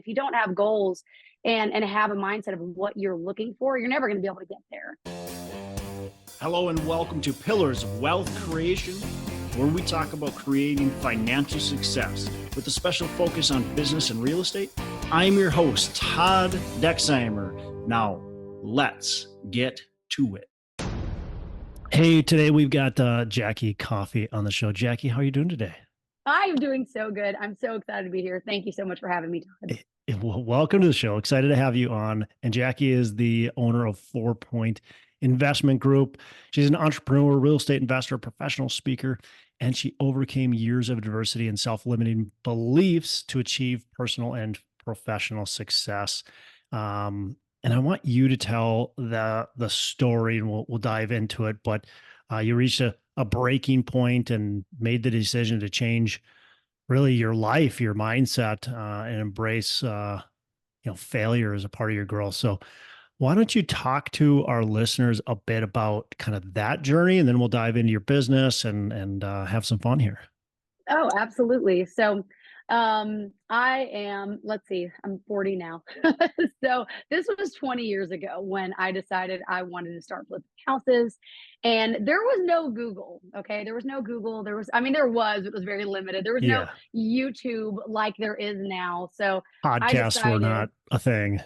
If you don't have goals and have a mindset of what you're looking for, you're never going to be able to get there. Hello and welcome to Pillars of Wealth Creation, where we talk about creating financial success with a special focus on business and real estate. I'm your host, Todd Dexheimer. Now, let's get to it. Hey, today we've got Jackie Coffey on the show. Jackie, how are you doing today? I'm doing so good. I'm so excited to be here. Thank you so much for having me, Todd. Well, welcome to the show. Excited to have you on. And Jackie is the owner of 4 Point Investment Group. She's an entrepreneur, real estate investor, professional speaker, and she overcame years of adversity and self-limiting beliefs to achieve personal and professional success. And I want you to tell the story, and we'll dive into it. But you reached a breaking point and made the decision to change really your life, your mindset, and embrace failure as a part of your growth. So why don't you talk to our listeners a bit about kind of that journey, and then we'll dive into your business and have some fun here. Oh, absolutely. So I am, let's see, I'm 40 now. So this was 20 years ago when I decided I wanted to start flipping houses. And there was no Google. Okay. There was no Google. There was, it was very limited. There was no Yeah. YouTube like there is now. So I Podcasts were decided not a thing.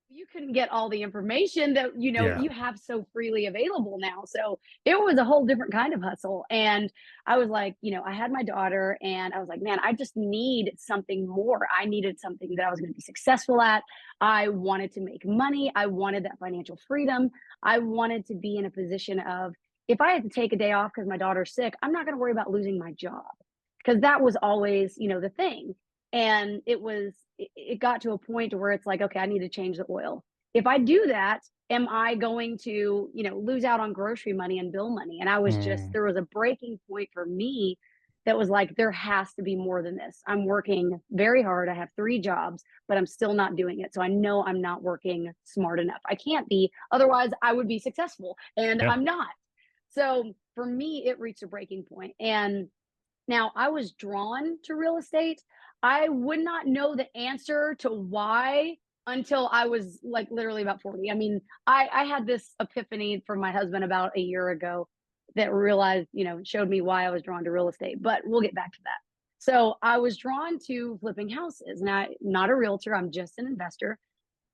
you couldn't get all the information that Yeah. you have so freely available now. So it was a whole different kind of hustle. And I was like, I had my daughter and I was like, man, I just need something more. I needed something that I was going to be successful at. I wanted to make money. I wanted that financial freedom. I wanted to be in a position of, if I had to take a day off because my daughter's sick, I'm not going to worry about losing my job, because that was always the thing. And it got to a point where it's like, okay, I need to change the oil. If I do that, am I going to, lose out on grocery money and bill money? And there was a breaking point for me that was like, there has to be more than this. I'm working very hard. I have 3 jobs, but I'm still not doing it. So I know I'm not working smart enough. I can't be, otherwise I would be successful, and Yeah. I'm not. So for me, it reached a breaking point. And now I was drawn to real estate. I would not know the answer to why until I was like literally about 40. I mean, I had this epiphany from my husband about a year ago that showed me why I was drawn to real estate, but we'll get back to that. So I was drawn to flipping houses, and I'm not a realtor. I'm just an investor.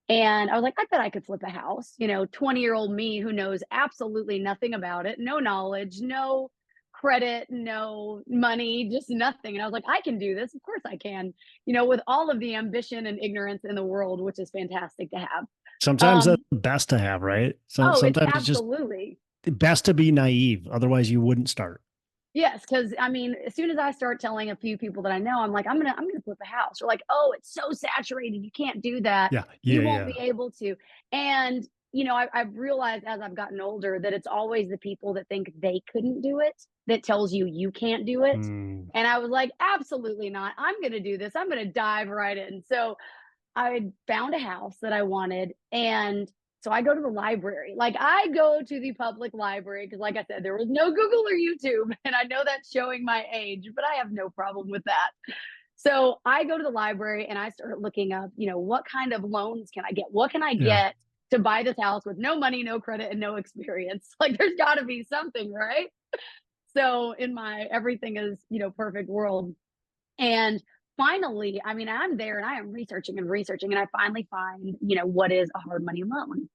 And I was like, I bet I could flip a house, 20-year-old me who knows absolutely nothing about it, no knowledge, no credit, no money, just nothing. And I was like, I can do this. Of course I can, with all of the ambition and ignorance in the world, which is fantastic to have. Sometimes that's the best to have, right? It's Sometimes it's just absolutely best to be naive. Otherwise you wouldn't start. yes. Because I mean, as soon as I start telling a few people that I know, I'm like, I'm gonna flip a house. Or like, oh, it's so saturated, you can't do that. Yeah. You Yeah. won't Yeah. be able to. And I've realized as I've gotten older that it's always the people that think they couldn't do it that tells you can't do it. Mm. And I was like, absolutely not. I'm gonna do this. I'm gonna dive right in. So I found a house that I wanted, and so I go to the library. Like, I go to the public library because, like I said, there was no Google or YouTube, and I know that's showing my age, but I have no problem with that. So I go to the library and I start looking up, what kind of loans can I get? What can I Yeah. get to buy this house with no money, no credit, and no experience? Like, there's got to be something, right? So in my everything is, perfect world. And finally, I mean, I'm there and I am researching and researching, and I finally find, what is a hard money loan.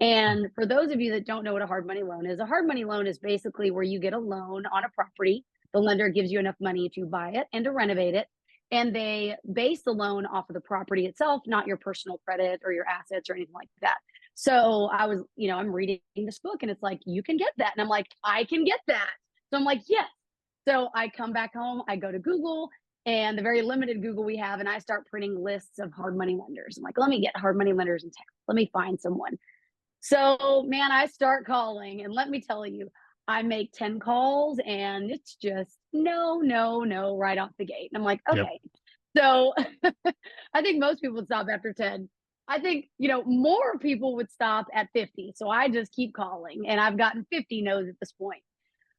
And for those of you that don't know what a hard money loan is, a hard money loan is basically where you get a loan on a property. The lender gives you enough money to buy it and to renovate it. And they base the loan off of the property itself, not your personal credit or your assets or anything like that. So I'm reading this book and it's like, you can get that. And I'm like, I can get that. So I'm like, yes. So I come back home, I go to Google, and the very limited Google we have, and I start printing lists of hard money lenders. I'm like, let me get hard money lenders in town. Let me find someone. So, man, I start calling, and let me tell you, I make 10 calls and it's just no, no, no, right off the gate. And I'm like, Yep. okay. So I think most people would stop after 10. I think, more people would stop at 50. So I just keep calling, and I've gotten 50 no's at this point.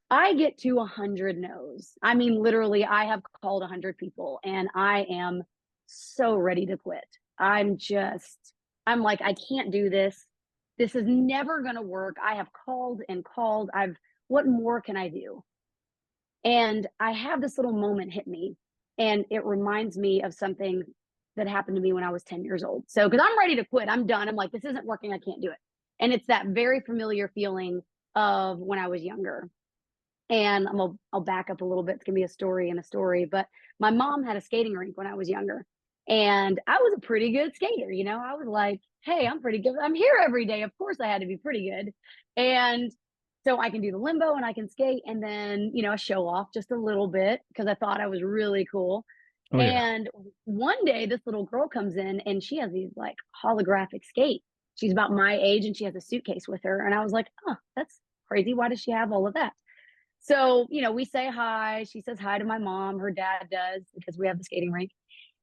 I get to 100 no's. I mean, literally, I have called 100 people and I am so ready to quit. I'm like, I can't do this. This is never going to work. I have called and called. What more can I do? And I have this little moment hit me, and it reminds me of something that happened to me when I was 10 years old. So, because I'm ready to quit, I'm done. I'm like, this isn't working. I can't do it. And it's that very familiar feeling of when I was younger. And I'll back up a little bit. It's gonna be a story and a story. But my mom had a skating rink when I was younger, and I was a pretty good skater. I was like, "Hey, I'm pretty good. I'm here every day. Of course, I had to be pretty good." And so I can do the limbo and I can skate, and then I show off just a little bit because I thought I was really cool. Oh yeah. And one day, this little girl comes in, and she has these like holographic skates. She's about my age, and she has a suitcase with her. And I was like, "Oh, that's crazy. Why does she have all of that?" So, we say hi. She says hi to my mom. Her dad does because we have the skating rink.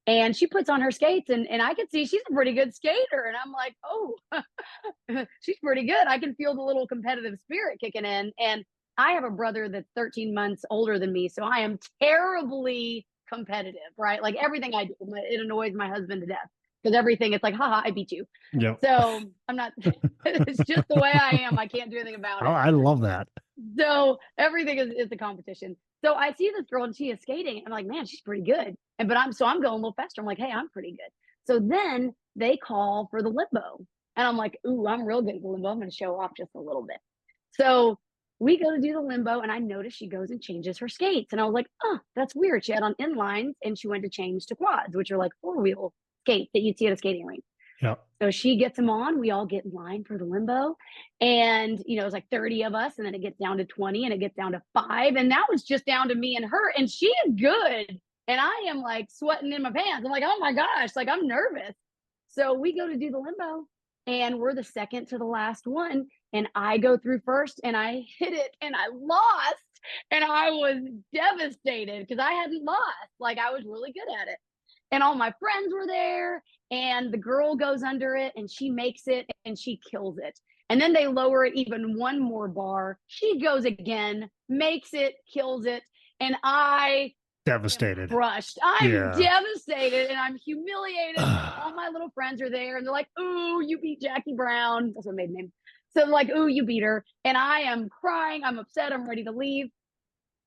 And she puts on her skates, and I can see she's a pretty good skater. And I'm like, oh, she's pretty good. I can feel the little competitive spirit kicking in. And I have a brother that's 13 months older than me. So I am terribly competitive, right? Like everything I do, it annoys my husband to death because everything, it's like, haha, I beat you. Yep. So I'm not, it's just the way I am. I can't do anything about Oh, it. I love that. So everything is a competition. So I see this girl and she is skating. I'm like, man, she's pretty good. I'm going a little faster. I'm like, hey, I'm pretty good. So then they call for the limbo. And I'm like, ooh, I'm real good at the limbo. I'm going to show off just a little bit. So we go to do the limbo, and I notice she goes and changes her skates. And I was like, oh, that's weird. She had on inlines and she went to change to quads, which are like four-wheel skates that you'd see at a skating rink. Yep. So she gets them on. We all get in line for the limbo. And, it's like 30 of us. And then it gets down to 20 and it gets down to 5. And that was just down to me and her. And she is good. And I am like sweating in my pants. I'm like, oh my gosh, like I'm nervous. So we go to do the limbo, and we're the second to the last one. And I go through first and I hit it and I lost. And I was devastated because I hadn't lost. Like I was really good at it. And all my friends were there, and the girl goes under it and she makes it and she kills it. And then they lower it even one more bar. She goes again, makes it, kills it. And I Devastated. am crushed. I'm Yeah. devastated and I'm humiliated. All my little friends are there and they're like, ooh, you beat Jackie Brown. That's what made name. So like, ooh, you beat her. And I am crying. I'm upset. I'm ready to leave.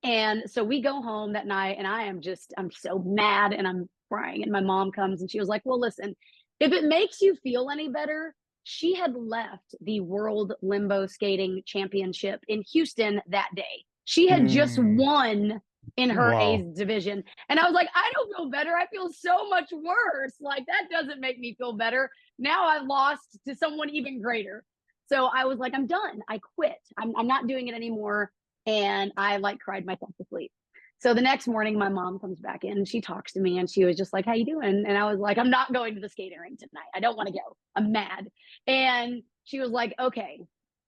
And so we go home that night, and I'm so mad and I'm crying. And my mom comes and she was like, well, listen, if it makes you feel any better, she had left the World Limbo Skating Championship in Houston that day. She had just won in her Wow. A's division. And I was like, I don't feel better. I feel so much worse. Like, that doesn't make me feel better. Now I've lost to someone even greater. So I was like, I'm done. I quit. I'm not doing it anymore. And I like cried myself to sleep. So the next morning, my mom comes back in and she talks to me and she was just like, how you doing? And I was like, I'm not going to the skating rink tonight. I don't want to go. I'm mad. And she was like, okay,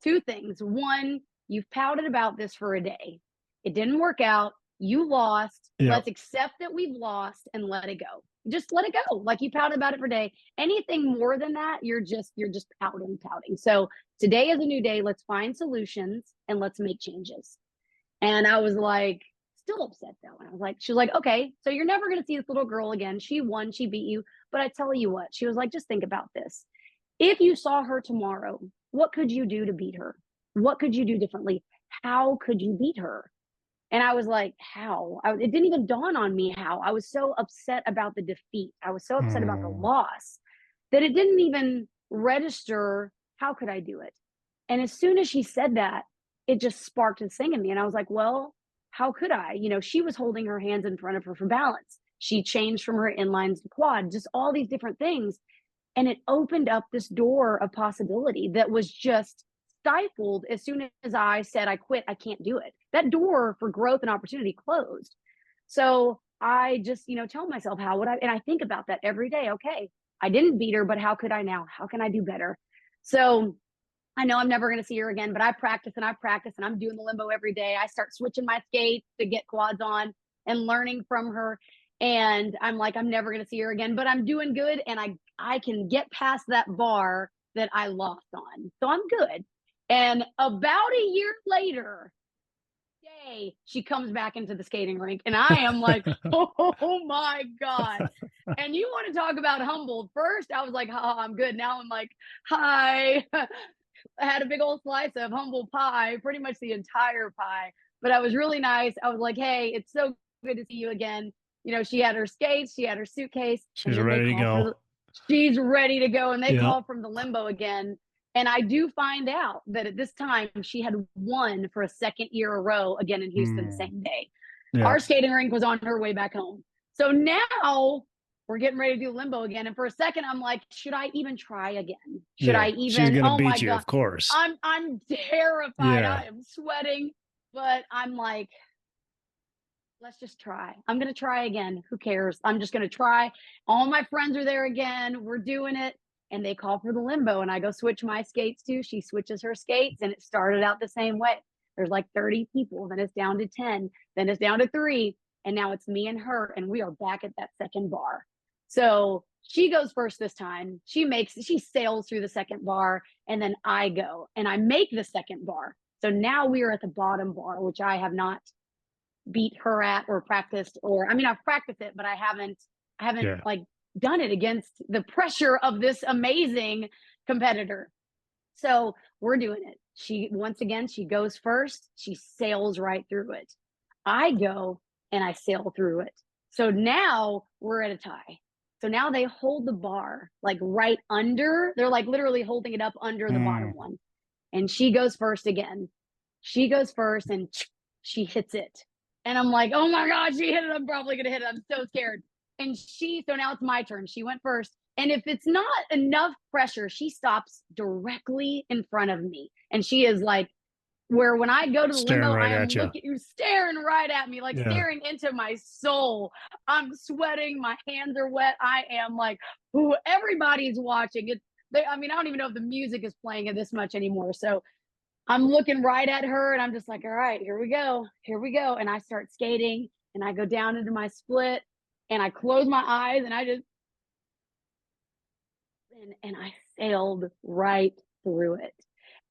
two things. One, you've pouted about this for a day. It didn't work out. You lost. Yep. Let's accept that we've lost and let it go. Just let it go. Like you pouted about it for a day. Anything more than that, you're just pouting. So today is a new day. Let's find solutions and let's make changes. And I was like, still upset though. And I was like, she was like, okay, so you're never going to see this little girl again. She won, she beat you. But I tell you what, she was like, just think about this. If you saw her tomorrow, what could you do to beat her? What could you do differently? How could you beat her? And I was like, how? It didn't even dawn on me how. I was so upset about the defeat. I was so upset about the loss that it didn't even register. How could I do it? And as soon as she said that, it just sparked this thing in me. And I was like, well, how could I? She was holding her hands in front of her for balance. She changed from her inlines to quad, just all these different things. And it opened up this door of possibility that was just stifled as soon as I said, I quit, I can't do it. That door for growth and opportunity closed. So I just, tell myself, how would I? And I think about that every day. Okay, I didn't beat her, but how could I now? How can I do better? So I know I'm never going to see her again, but I practice and I'm doing the limbo every day. I start switching my skates to get quads on and learning from her. And I'm like, I'm never going to see her again, but I'm doing good. And I can get past that bar that I lost on. So I'm good. And about a year later, she comes back into the skating rink and I am like, oh my God. And you want to talk about humbled. First, I was like, oh, I'm good. Now I'm like, hi. I had a big old slice of humble pie, pretty much the entire pie. But I was really nice. I was like, hey, it's so good to see you again. She had her skates, she had her suitcase, She's and then they ready to call for go. the, she's ready to go. And they Yeah. call from the limbo again. And I do find out that at this time she had won for a second year in a row again in Houston the Mm. same day. Yeah. Our skating rink was on her way back home. So now we're getting ready to do limbo again. And for a second, I'm like, should I even try again? Should Yeah. I She's even? gonna Oh my beat you, God. of course. I'm terrified. Yeah. I am sweating, but I'm like, let's just try. I'm going to try again. Who cares? I'm just going to try. All my friends are there again. We're doing it. And they call for the limbo, and I go switch my skates too. She switches her skates, and it started out the same way. There's like 30 people, then it's down to 10, then it's down to 3, and now it's me and her, and we are back at that second bar. So she goes first this time. She sails through the second bar, and then I go and I make the second bar. So now we are at the bottom bar, which I have not beat her at or practiced, or I mean, I've practiced it, but I haven't Yeah. like done it against the pressure of this amazing competitor. So we're doing it. Once again, she goes first. She sails right through it. I go and I sail through it. So now we're at a tie. So now they hold the bar like right under. They're like literally holding it up under the bottom Mm. one. And she goes first again. She goes first and she hits it. And I'm like, oh my God, she hit it. I'm probably going to hit it. I'm so scared. So now it's my turn. She went first. And if it's not enough pressure, she stops directly in front of me. And she is like, where when I go to the Staring limbo, right I am at you. staring right at me, like Yeah. staring into my soul. I'm sweating. My hands are wet. I am like, ooh, everybody's watching. I mean, I don't even know if the music is playing it this much anymore. So I'm looking right at her and I'm just like, all right, here we go. Here we go. And I start skating and I go down into my split and I close my eyes and I just, and I sailed right through it.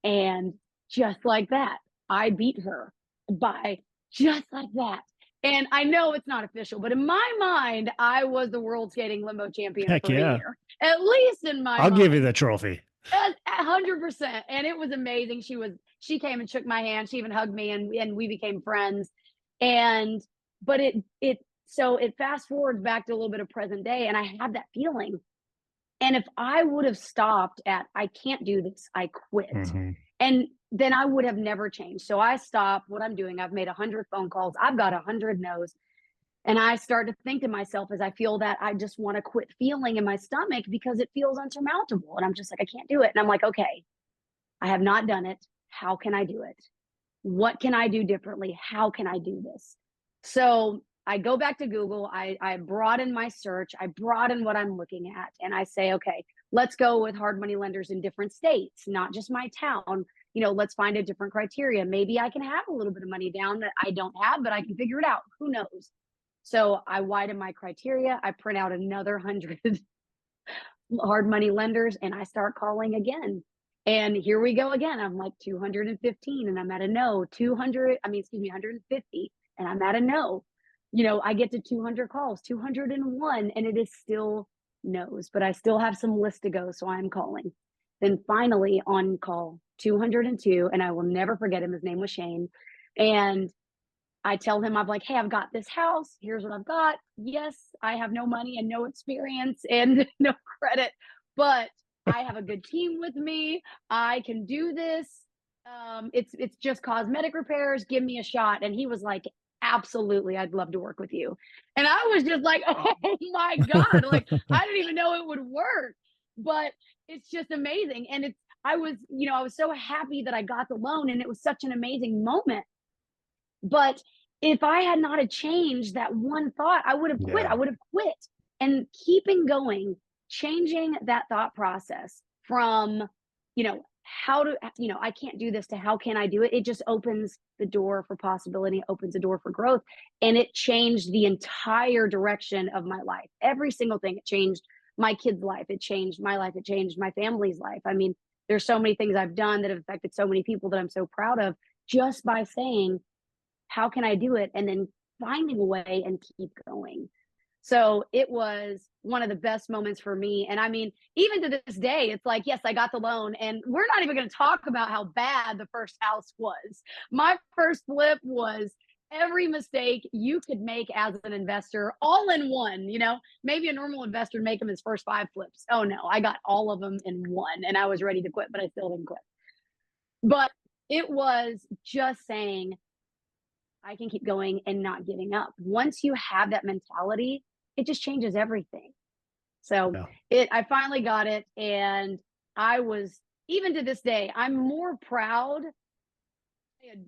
And just like that, I beat her by just like that. And I know it's not official, but in my mind, I was the world skating limbo champion Heck for a yeah. year, at least in my I'll give you mind. the trophy. 100%. And it was amazing. She came and shook my hand. She even hugged me and we became friends. And, but so it fast forwards back to a little bit of present day. And I had that feeling. And if I would have stopped at, I can't do this, I quit. Mm-hmm. And then I would have never changed. So I stopped what I'm doing. I've made 100 phone calls. I've got 100 no's. And I start to think to myself as I feel that I just want to quit feeling in my stomach because it feels unsurmountable. And I'm just like, I can't do it. And I'm like, okay, I have not done it. How can I do it? What can I do differently? How can I do this? So I go back to Google. I broaden my search. I broaden what I'm looking at. And I say, okay, let's go with hard money lenders in different states, not just my town. Let's find a different criteria. Maybe I can have a little bit of money down that I don't have, but I can figure it out. Who knows? So I widen my criteria. I print out another 100 hard money lenders and I start calling again. And here we go again. I'm like 215 and I'm at a no. 150 and I'm at a no. I get to 200 calls, 201, and it is still no's, but I still have some list to go. So I'm calling. Then finally on call 202, and I will never forget him. His name was Shane. And I tell him, I'm like, hey, I've got this house. Here's what I've got. Yes, I have no money and no experience and no credit, but I have a good team with me. I can do this. It's just cosmetic repairs. Give me a shot. And he was like, absolutely, I'd love to work with you. And I was just like, oh my God, like I didn't even know it would work. But it's just amazing. And I was so happy that I got the loan and it was such an amazing moment. But if I had not have changed that one thought, I would have quit. Yeah. I would have quit. And keeping going, changing that thought process from, I can't do this to how can I do it? It just opens the door for possibility, opens the door for growth. And it changed the entire direction of my life. Every single thing. It changed my kid's life. It changed my life. It changed my family's life. I mean, there's so many things I've done that have affected so many people that I'm so proud of just by saying, how can I do it? And then finding a way and keep going. So it was one of the best moments for me. And I mean, even to this day, it's like, yes, I got the loan. And we're not even going to talk about how bad the first house was. My first flip was every mistake you could make as an investor all in one. Maybe a normal investor would make them his first 5 flips. Oh no, I got all of them in one and I was ready to quit, but I still didn't quit. But it was just saying, I can keep going and not giving up. Once you have that mentality, it just changes everything. So Yeah. I finally got it. And I was, even to this day, I'm more proud I had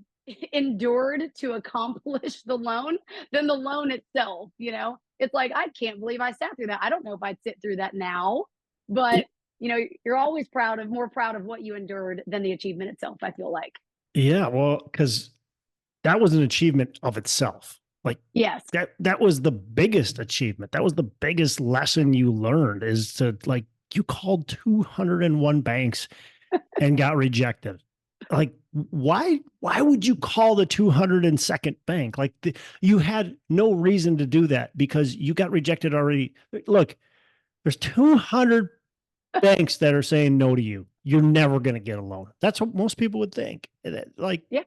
endured to accomplish the loan than the loan itself. It's like, I can't believe I sat through that. I don't know if I'd sit through that now, but you're always more proud of what you endured than the achievement itself, I feel like. Yeah. Well, because that was an achievement of itself. Like Yes. that was the biggest achievement. That was the biggest lesson you learned, is to, like, you called 201 banks and got rejected. Like, why would you call the 202nd bank? Like, you had no reason to do that because you got rejected already. Look, there's 200 banks that are saying no to you. You're never going to get a loan. That's what most people would think. Like, Yeah.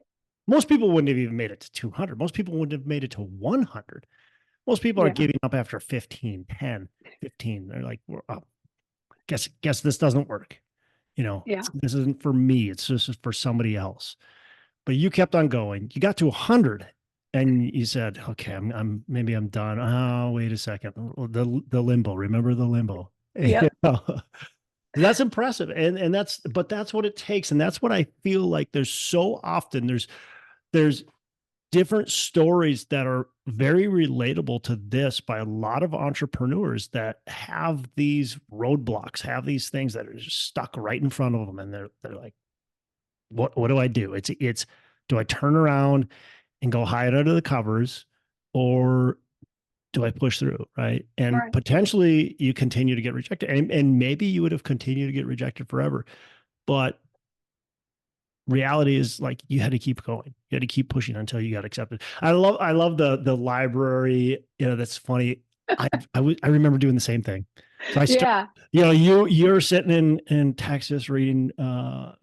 most people wouldn't have even made it to 200. Most people wouldn't have made it to 100. Most people are Yeah. giving up after 15, 10, 15. They're like, oh, guess this doesn't work. Yeah. This isn't for me. It's just for somebody else. But you kept on going. You got to 100 and you said, okay, maybe I'm done. Oh, wait a second. The limbo. Remember the limbo? Yep. That's impressive. But that's what it takes. And that's what I feel like there's so often there's different stories that are very relatable to this by a lot of entrepreneurs that have these roadblocks, have these things that are just stuck right in front of them. And they're like, what do I do? It's, do I turn around and go hide under the covers, or do I push through? Right. And Right. potentially you continue to get rejected, and maybe you would have continued to get rejected forever, but reality is, like, you had to keep going. You had to keep pushing until you got accepted. I love the library. That's funny. I remember doing the same thing. So Yeah. you're sitting in Texas reading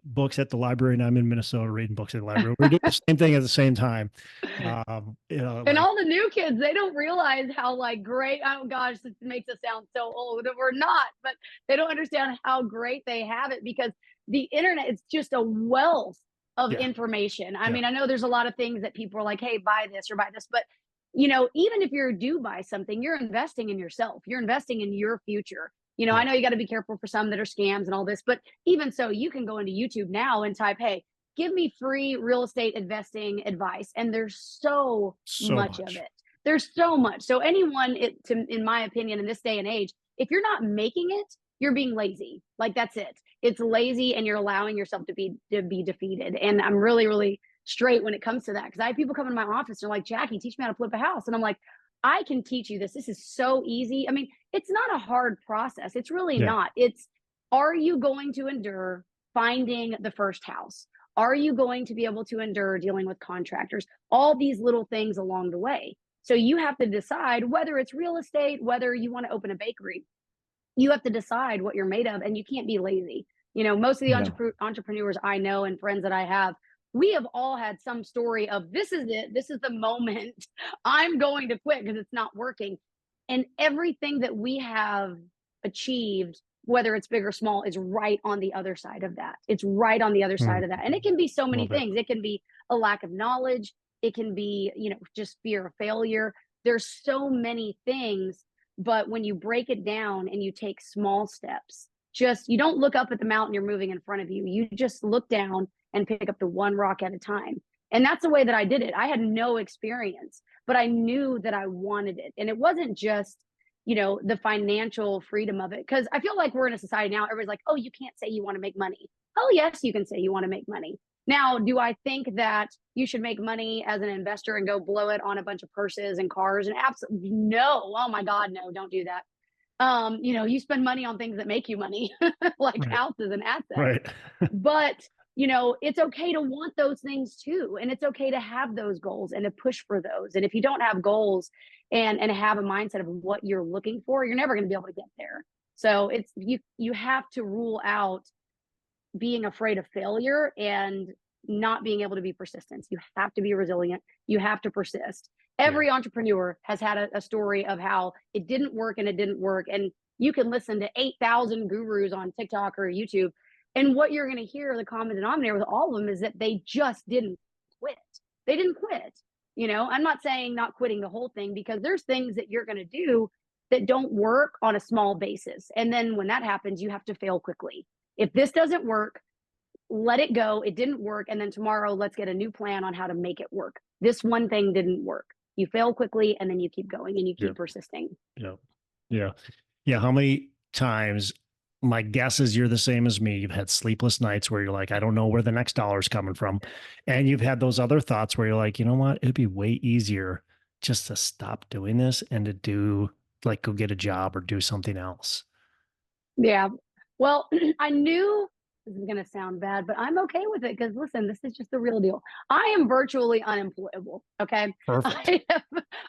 books at the library, and I'm in Minnesota reading books at the library. We're doing the same thing at the same time. And Like, all the new kids, they don't realize how, like, great, oh gosh, this makes us sound so old, that we're not, but they don't understand how great they have it, because the internet, it's just a wealth of yeah, information. I yeah, mean, I know there's a lot of things that people are like, hey, buy this or buy this, but even if you do buy something, you're investing in yourself. You're investing in your future. I yeah, know you got to be careful for some that are scams and all this, but even so, you can go into YouTube now and type, hey, give me free real estate investing advice. And there's so so much of much. it. There's so much. So anyone, in my opinion, in this day and age, if you're not making it, you're being lazy. Like, that's it. It's lazy, and you're allowing yourself to be defeated. And I'm really, really straight when it comes to that, because I have people come into my office and they're like, Jackie, teach me how to flip a house. And I'm like, I can teach you this. This is so easy. I mean, it's not a hard process. It's really Yeah, not. It's, are you going to endure finding the first house? Are you going to be able to endure dealing with contractors? All these little things along the way. So you have to decide whether it's real estate, whether you want to open a bakery. You have to decide what you're made of, and you can't be lazy. Most of the yeah, entrepreneurs I know and friends that I have, we have all had some story of, this is it. This is the moment I'm going to quit because it's not working. And everything that we have achieved, whether it's big or small, is right on the other side of that. It's right on the other side of that. And it can be so many love it. things. It can be a lack of knowledge. It can be, just fear of failure. There's so many things. But when you break it down and you take small steps, you don't look up at the mountain you're moving in front of you. You just look down and pick up the one rock at a time. And that's the way that I did it. I had no experience, but I knew that I wanted it. And it wasn't just, the financial freedom of it. Because I feel like we're in a society now, everybody's like, oh, you can't say you want to make money. Oh, yes, you can say you want to make money. Now, do I think that you should make money as an investor and go blow it on a bunch of purses and cars? And absolutely no. Oh my God, no, don't do that. You spend money on things that make you money, like Right, houses and assets. right. But it's okay to want those things too. And it's okay to have those goals and to push for those. And if you don't have goals and have a mindset of what you're looking for, you're never going to be able to get there. So it's you have to rule out being afraid of failure and not being able to be persistent. You have to be resilient. You have to persist. Every entrepreneur has had a story of how it didn't work and it didn't work. And you can listen to 8,000 gurus on TikTok or YouTube. And what you're going to hear, the common denominator with all of them, is that they just didn't quit. They didn't quit. I'm not saying not quitting the whole thing, because there's things that you're going to do that don't work on a small basis. And then when that happens, you have to fail quickly. If this doesn't work, let it go. It didn't work. And then tomorrow, let's get a new plan on how to make it work. This one thing didn't work. You fail quickly, and then you keep going and you keep persisting. Yeah. How many times, my guess is you're the same as me, you've had sleepless nights where you're like, I don't know where the next dollar is coming from. And you've had those other thoughts where you're like, you know what, it'd be way easier just to stop doing this and to do, like, go get a job or do something else. Yeah. Well, I knew this is going to sound bad, but I'm okay with it, because listen, this is just the real deal. I am virtually unemployable. Okay. Perfect.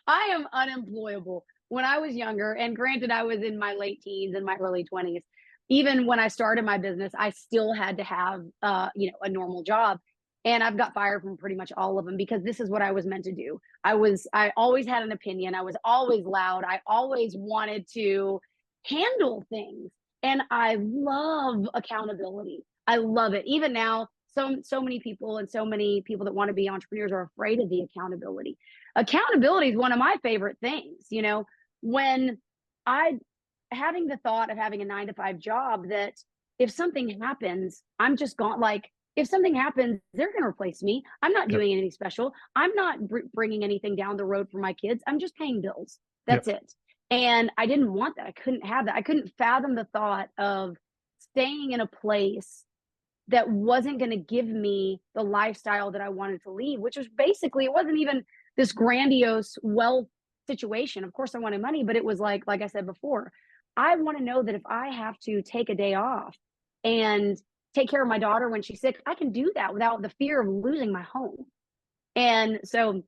I am unemployable. When I was younger, and granted, I was in my late teens and my early 20s, even when I started my business, I still had to have, a normal job. And I've got fired from pretty much all of them, because this is what I was meant to do. I always had an opinion. I was always loud. I always wanted to handle things. And I love accountability. I love it. Even now, so many people that want to be entrepreneurs are afraid of the accountability. Accountability is one of my favorite things. When I having the thought of having a 9 to 5 job, that if something happens, I'm just gone. Like, if something happens, they're going to replace me. I'm not doing anything special. I'm not bringing anything down the road for my kids. I'm just paying bills. That's it. And I didn't want that. I couldn't have that. I couldn't fathom the thought of staying in a place that wasn't going to give me the lifestyle that I wanted to lead, which was basically, it wasn't even this grandiose wealth situation. Of course I wanted money, but it was like I said before, I want to know that if I have to take a day off and take care of my daughter when she's sick, I can do that without the fear of losing my home. And so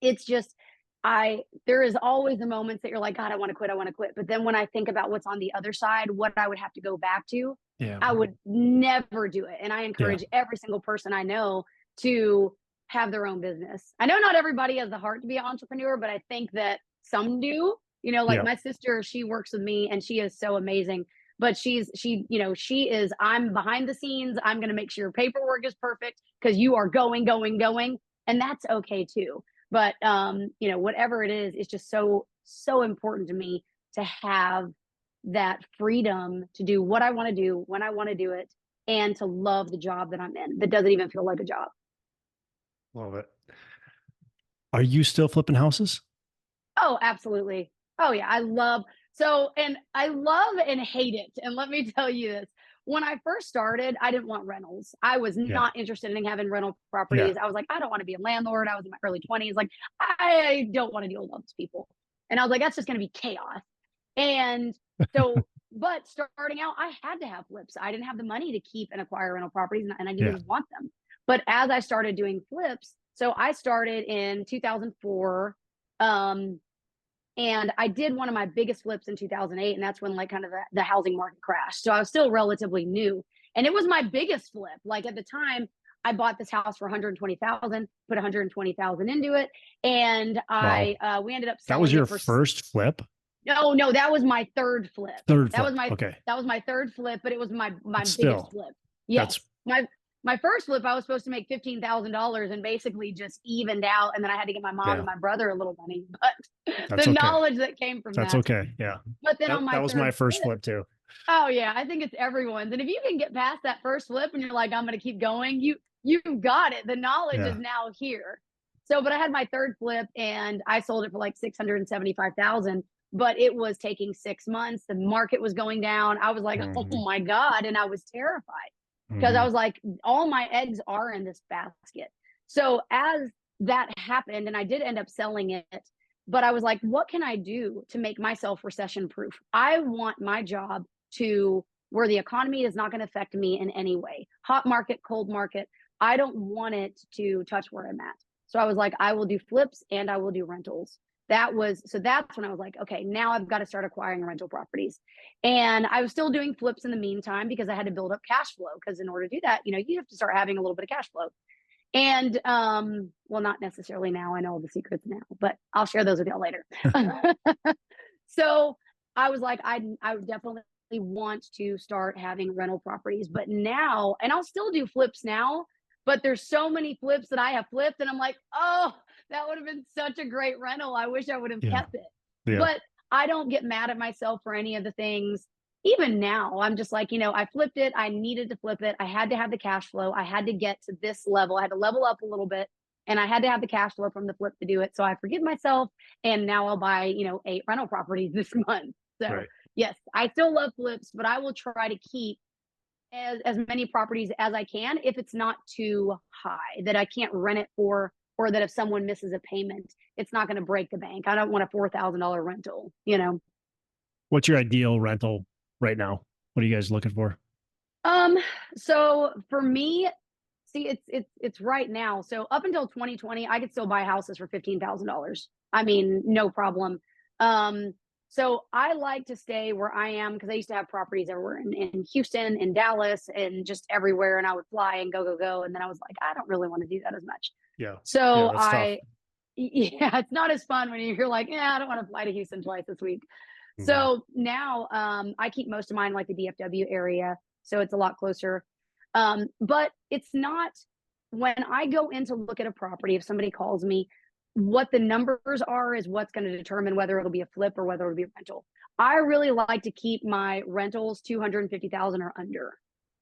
it's just, there is always the moments that you're like, God, I want to quit. But then when I think about what's on the other side, what I would have to go back to, I would never do it. And I encourage every single person I know to have their own business. I know not everybody has the heart to be an entrepreneur, but I think that some do. My sister, she works with me and she is so amazing. But she is, I'm behind the scenes. I'm going to make sure your paperwork is perfect, because you are going. And that's okay too. But, whatever it is, it's just so, so important to me to have that freedom to do what I want to do, when I want to do it, and to love the job that I'm in that doesn't even feel like a job. Love it. Are you still flipping houses? Oh, absolutely. Oh yeah. I love and hate it. And let me tell you this. When I first started, I didn't want rentals. I was not interested in having rental properties. I was like, I don't want to be a landlord. I was in my early 20s. Like, I don't want to deal with those people. And I was like, that's just going to be chaos. And so, but starting out, I had to have flips. I didn't have the money to keep and acquire rental properties, and I didn't want them. But as I started doing flips, so I started in 2004, and I did one of my biggest flips in 2008, and that's when kind of the housing market crashed. So I was still relatively new, and it was my biggest flip. Like, at the time, I bought this house for 120,000, put 120,000 into it, and we ended up selling. That was your first flip? No, that was my third flip. That was my third flip, but it was my biggest flip. Yes, my first flip, I was supposed to make $15,000 and basically just evened out, and then I had to get my mom and my brother a little money. But knowledge that came from that's okay. Yeah. But then that was my first flip too. Oh yeah, I think it's everyone's. And if you can get past that first flip and you're like, I'm going to keep going, you've got it. The knowledge is now here. So, but I had my third flip and I sold it for like 675,000. But it was taking 6 months. The market was going down. I was like, oh my God. And I was terrified, because I was like, all my eggs are in this basket. So as that happened, and I did end up selling it, but I was like, what can I do to make myself recession proof? I want my job to where the economy is not going to affect me in any way. Hot market, cold market, I don't want it to touch where I'm at. So I was like, I will do flips and I will do rentals. That's when I was like, okay, now I've got to start acquiring rental properties. And I was still doing flips in the meantime because I had to build up cash flow. Because in order to do that, you have to start having a little bit of cash flow. And well, not necessarily now. I know all the secrets now, but I'll share those with y'all later. So I was like, I would definitely want to start having rental properties, but now, and I'll still do flips now, but there's so many flips that I have flipped, and I'm like, oh, that would have been such a great rental. I wish I would have Yeah. kept it. Yeah. But I don't get mad at myself for any of the things. Even now, I'm just like, I flipped it. I needed to flip it. I had to have the cash flow. I had to get to this level. I had to level up a little bit, and I had to have the cash flow from the flip to do it. So I forgive myself, and now I'll buy, 8 rental properties this month. So Right. yes, I still love flips, but I will try to keep as many properties as I can if it's not too high that I can't rent it for, or that if someone misses a payment, it's not going to break the bank. I don't want a $4,000 rental. What's your ideal rental right now? What are you guys looking for? Um, so for me, see, it's right now. So up until 2020, I could still buy houses for $15,000. I mean, no problem. So I like to stay where I am because I used to have properties everywhere in Houston, in Dallas, and just everywhere. And I would fly and go, go, go. And then I was like, I don't really want to do that as much. Yeah. Yeah, So that's tough. yeah, it's not as fun when you're like, yeah, I don't want to fly to Houston twice this week. Mhm. So now I keep most of mine like the DFW area. So it's a lot closer. But it's not, when I go in to look at a property, if somebody calls me, what the numbers are is what's going to determine whether it'll be a flip or whether it'll be a rental. I really like to keep my rentals 250,000 or under.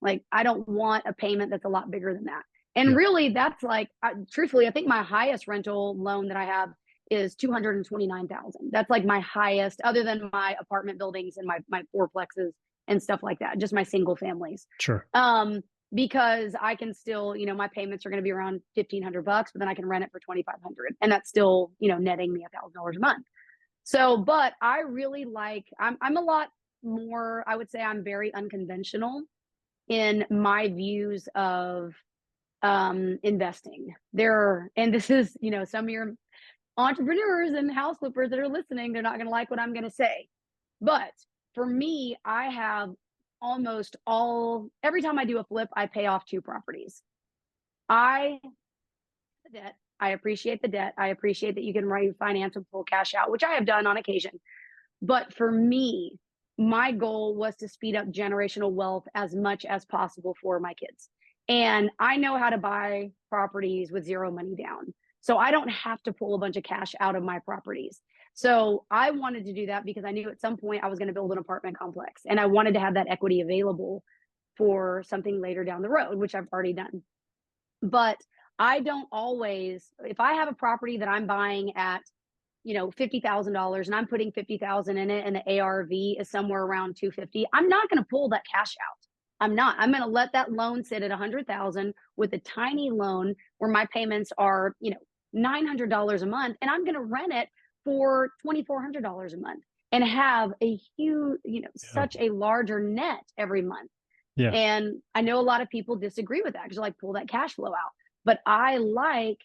Like, I don't want a payment that's a lot bigger than that. And Yeah. really, that's like, truthfully, I think my highest rental loan that I have is 229,000. That's like my highest, other than my apartment buildings and my fourplexes and stuff like that, just my single families. Sure. Because I can still, my payments are going to be around $1,500, but then I can rent it for 2,500, and that's still, netting me $1,000 a month. So, but I really like, I'm a lot more, I would say I'm very unconventional in my views of investing. And this is, some of your entrepreneurs and house flippers that are listening, they're not going to like what I'm going to say. But for me, I have every time I do a flip, I pay off 2 properties. The debt. I appreciate the debt. I appreciate that you can refinance and pull cash out, which I have done on occasion. But for me, my goal was to speed up generational wealth as much as possible for my kids. And I know how to buy properties with zero money down. So I don't have to pull a bunch of cash out of my properties. So I wanted to do that because I knew at some point I was going to build an apartment complex, and I wanted to have that equity available for something later down the road, which I've already done. But I don't always, if I have a property that I'm buying at, $50,000, and I'm putting 50,000 in it, and the ARV is somewhere around 250, I'm not going to pull that cash out. I'm not. I'm going to let that loan sit at 100,000 with a tiny loan where my payments are, $900 a month, and I'm going to rent it for $2,400 a month and have a huge, Yeah. such a larger net every month. Yeah. And I know a lot of people disagree with that because like, pull that cash flow out. But I like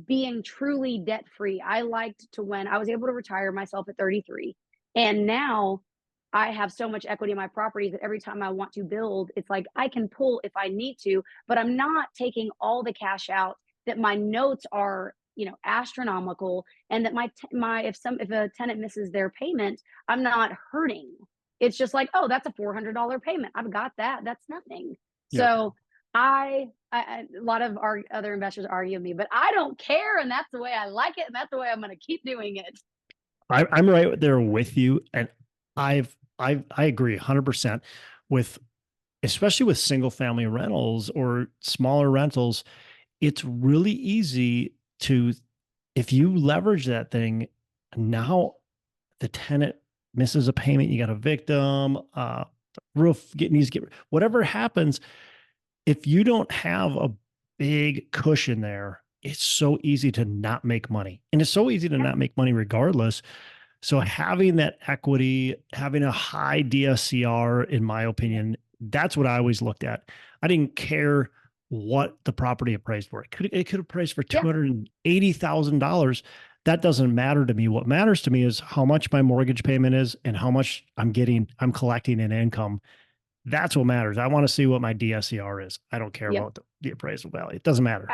being truly debt free. I liked to, when I was able to retire myself at 33, and now I have so much equity in my properties that every time I want to build, it's like I can pull if I need to, but I'm not taking all the cash out, that my notes are, astronomical, and that if a tenant misses their payment, I'm not hurting. It's just like, oh, that's a $400 payment. I've got that. That's nothing. Yeah. So a lot of our other investors argue with me, but I don't care, and that's the way I like it, and that's the way I'm going to keep doing it. I'm right there with you, and I agree 100% with, especially with single family rentals or smaller rentals. It's really easy to, if you leverage that thing, now the tenant misses a payment, you got a victim, roof needs to get, whatever happens, if you don't have a big cushion there, it's so easy to not make money. And it's so easy to not make money regardless. So having that equity, having a high DSCR, in my opinion, That's what I always looked at. I didn't care what the property appraised for. It could appraise for Yeah. $280,000. That doesn't matter to me. What matters to me is how much my mortgage payment is and how much I'm collecting in income. That's what matters. I want to see what my DSCR is. I don't care Yep. about the appraisal value. It doesn't matter.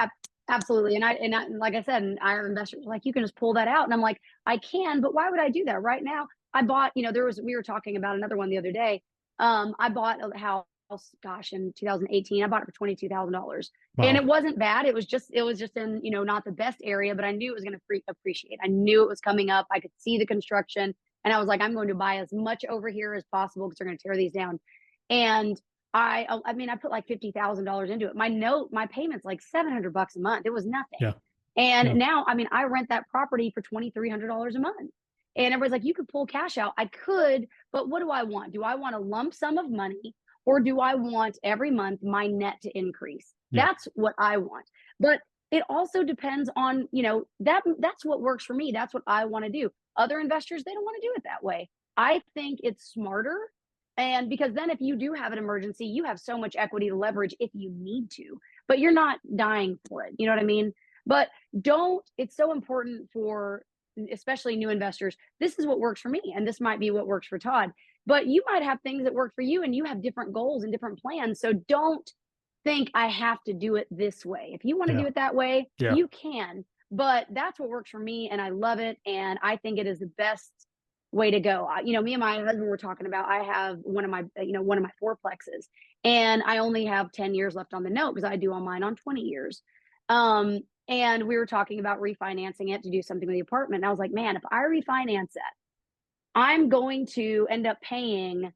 Absolutely. Like I said, and our investors were like, you can just pull that out. And I'm like, I can, but why would I do that right now? I bought, we were talking about another one the other day. I bought a house, gosh, in 2018. I bought it for $22,000, and Wow. it wasn't bad. It was just in, not the best area, but I knew it was going to appreciate. I knew it was coming up. I could see the construction, and I was like, I'm going to buy as much over here as possible because they're going to tear these down. And I put like $50,000 into it. My payment's like $700 a month. It was nothing. Yeah. And Yeah. now, I rent that property for $2,300 a month. And everybody's like, you could pull cash out. I could, but what do I want? Do I want a lump sum of money, or do I want every month my net to increase? Yeah. That's what I want. But it also depends on, that's what works for me. That's what I want to do. Other investors, they don't want to do it that way. I think it's smarter. And because then if you do have an emergency, you have so much equity to leverage if you need to, but you're not dying for it. You know what I mean? But it's so important for especially new investors. This is what works for me, and this might be what works for Todd. But you might have things that work for you, and you have different goals and different plans. So don't think I have to do it this way. If you want to Yeah. do it that way, Yeah. you can. But that's what works for me, and I love it. And I think it is the best way to go. Me and my husband were talking about, I have one of my fourplexes, and I only have 10 years left on the note because I do on mine on 20 years. And we were talking about refinancing it to do something with the apartment. And I was like, man, if I refinance it, I'm going to end up paying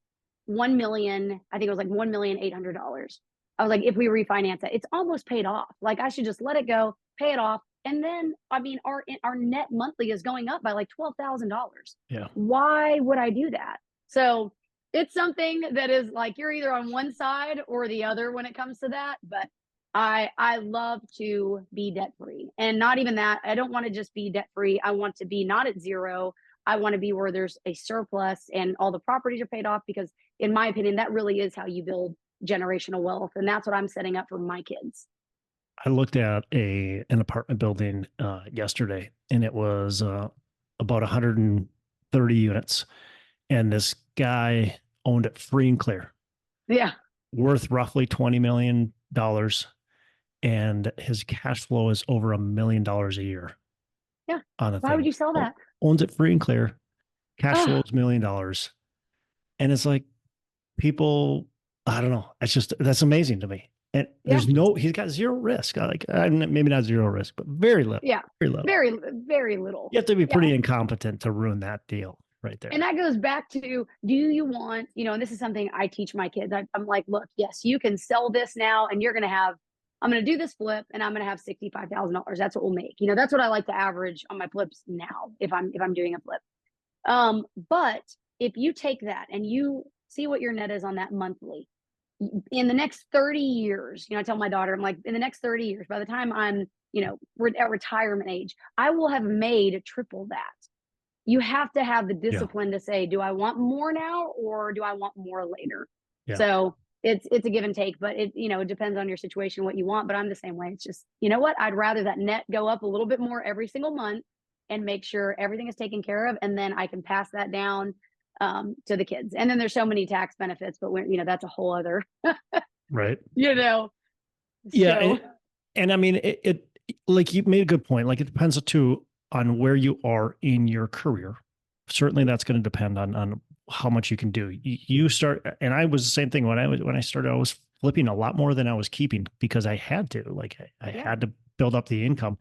1 million. I think it was like $1,800,000. I was like, if we refinance it, it's almost paid off. Like I should just let it go, pay it off. And then, our net monthly is going up by like $12,000. Yeah. Why would I do that? So it's something that is like, you're either on one side or the other when it comes to that. But I love to be debt free, and not even that. I don't want to just be debt free. I want to be not at zero. I want to be where there's a surplus and all the properties are paid off, because in my opinion, that really is how you build generational wealth. And that's what I'm setting up for my kids. I looked at an apartment building yesterday, and it was about 130 units, and this guy owned it free and clear, Yeah. worth roughly $20 million, and his cash flow is over $1 million a year Yeah. on the Why thing. would you sell that? Owns it free and clear, cash flow Oh, is $1 million, and it's like people, I don't know, that's amazing to me. And yeah. he's got zero risk. Maybe not zero risk, but very little, Yeah. very little. Very, very little. You have to be Yeah. pretty incompetent to ruin that deal right And there. that goes back to, do you want, and this is something I teach my kids. I'm like, look, yes, you can sell this now, and I'm going to do this flip, and I'm going to have $65,000. That's what we'll make. That's what I like to average on my flips now, if I'm doing a flip. But if you take that and you see what your net is on that monthly, in the next 30 years, I tell my daughter, I'm like, in the next 30 years, by the time I'm, at retirement age, I will have made triple that. You have to have the Yeah. discipline to say, do I want more now, or do I want more later? Yeah. So it's a give and take, but it depends on your situation, what you want. But I'm the same way. It's just, what? I'd rather that net go up a little bit more every single month and make sure everything is taken care of. And then I can pass that down to the kids. And then there's so many tax benefits, but that's a whole other, Right. Yeah. And, So and I mean, it like you made a good point. Like it depends too on where you are in your career. Certainly that's going to depend on how much you can do. You start, and I was the same thing when I started, I was flipping a lot more than I was keeping, because I had to, like I Yeah. had to build up the income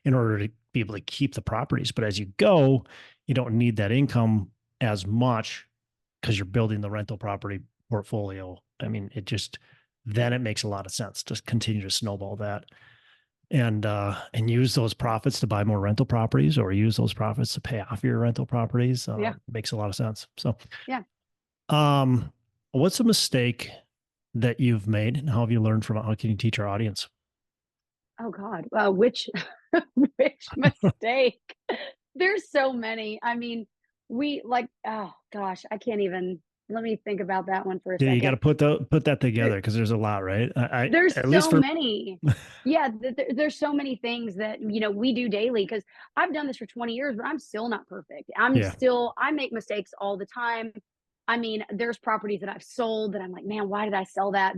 in order to be able to keep the properties. But as you go, you don't need that income as much because you're building the rental property portfolio. I mean, then it makes a lot of sense to continue to snowball that and use those profits to buy more rental properties, or use those profits to pay off your rental properties. Yeah. Makes a lot of sense. So, Yeah. What's a mistake that you've made, and how have you learned from it? How can you teach our audience? Oh God. Which mistake? There's so many. I mean, oh gosh, I can't even. Let me think about that one for a Yeah, you got second. to put that together because there's a lot, right? There's At least so for many. Yeah, there's so many things that, we do daily because I've done this for 20 years, but I'm still not perfect. yeah, I make mistakes all the time. I mean, there's properties that I've sold that I'm like, man, why did I sell that?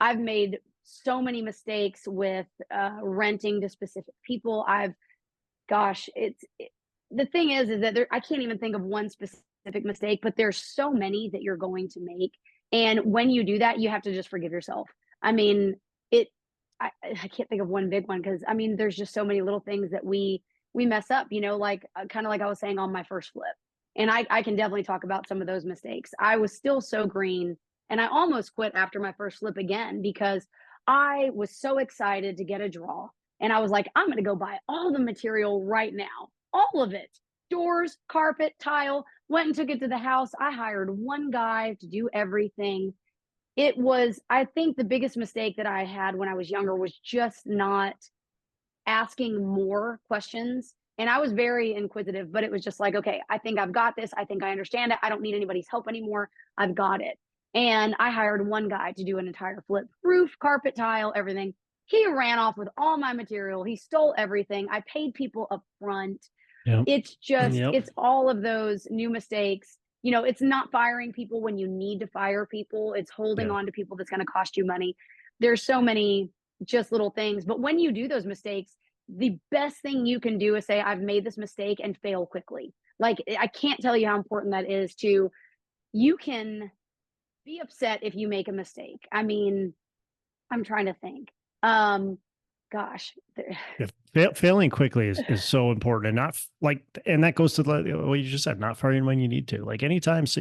I've made so many mistakes with renting to specific people. Gosh, the thing is that I can't even think of one specific mistake, but there's so many that you're going to make. And when you do that, you have to just forgive yourself. I mean, it, I can't think of one big one because I mean, there's just so many little things that we mess up, like kind of like I was saying on my first flip. And I can definitely talk about some of those mistakes. I was still so green and I almost quit after my first flip again because I was so excited to get a draw. And I was like, I'm going to go buy all the material right now, all of it, doors, carpet, tile. Went and took it to the house. I hired one guy to do everything. I think the biggest mistake that I had when I was younger was just not asking more questions. And I was very inquisitive, but it was just like, okay, I think I've got this. I think I understand it. I don't need anybody's help anymore. I've got it. And I hired one guy to do an entire flip, roof, carpet, tile, everything. He ran off with all my material. He stole everything. I paid people up front. yep, yep, It's all of those new mistakes. It's not firing people when you need to fire people. It's holding yeah. on to people that's going to cost you money. There's so many just little things. But when you do those mistakes, the best thing you can do is say, I've made this mistake and fail quickly. Like, I can't tell you how important that is you can be upset if you make a mistake. I mean, I'm trying to think. Um, gosh, Yeah, failing quickly is so important, and not like, and that goes to what you just said, not firing when you need to. Like anytime, so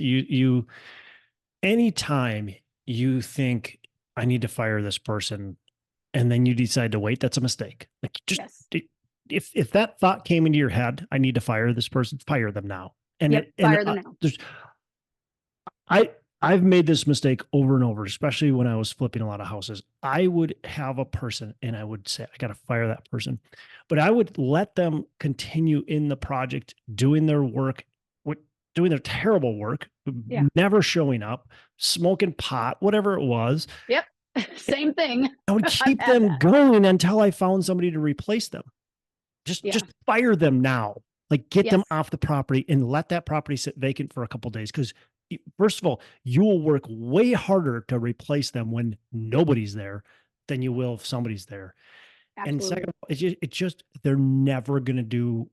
anytime you think I need to fire this person, and then you decide to wait, that's a mistake. Like just yes. if that thought came into your head, I need to fire this person, fire them now. And Yep. Fire them now. there's I I've made this mistake over and over, especially when I was flipping a lot of houses. I would have a person and I would say, I got to fire that person. But I would let them continue in the project, doing their work, doing their terrible work, Yeah. never showing up, smoking pot, whatever it was. Yep. Same thing. I would I've keep had them that. going until I found somebody to replace them. Yeah. Just fire them now. Like get them Yes. off the property and let that property sit vacant for a couple of days. Because first of all, you will work way harder to replace them when nobody's there than you will if somebody's there. And second Absolutely. of all, they're never going to do.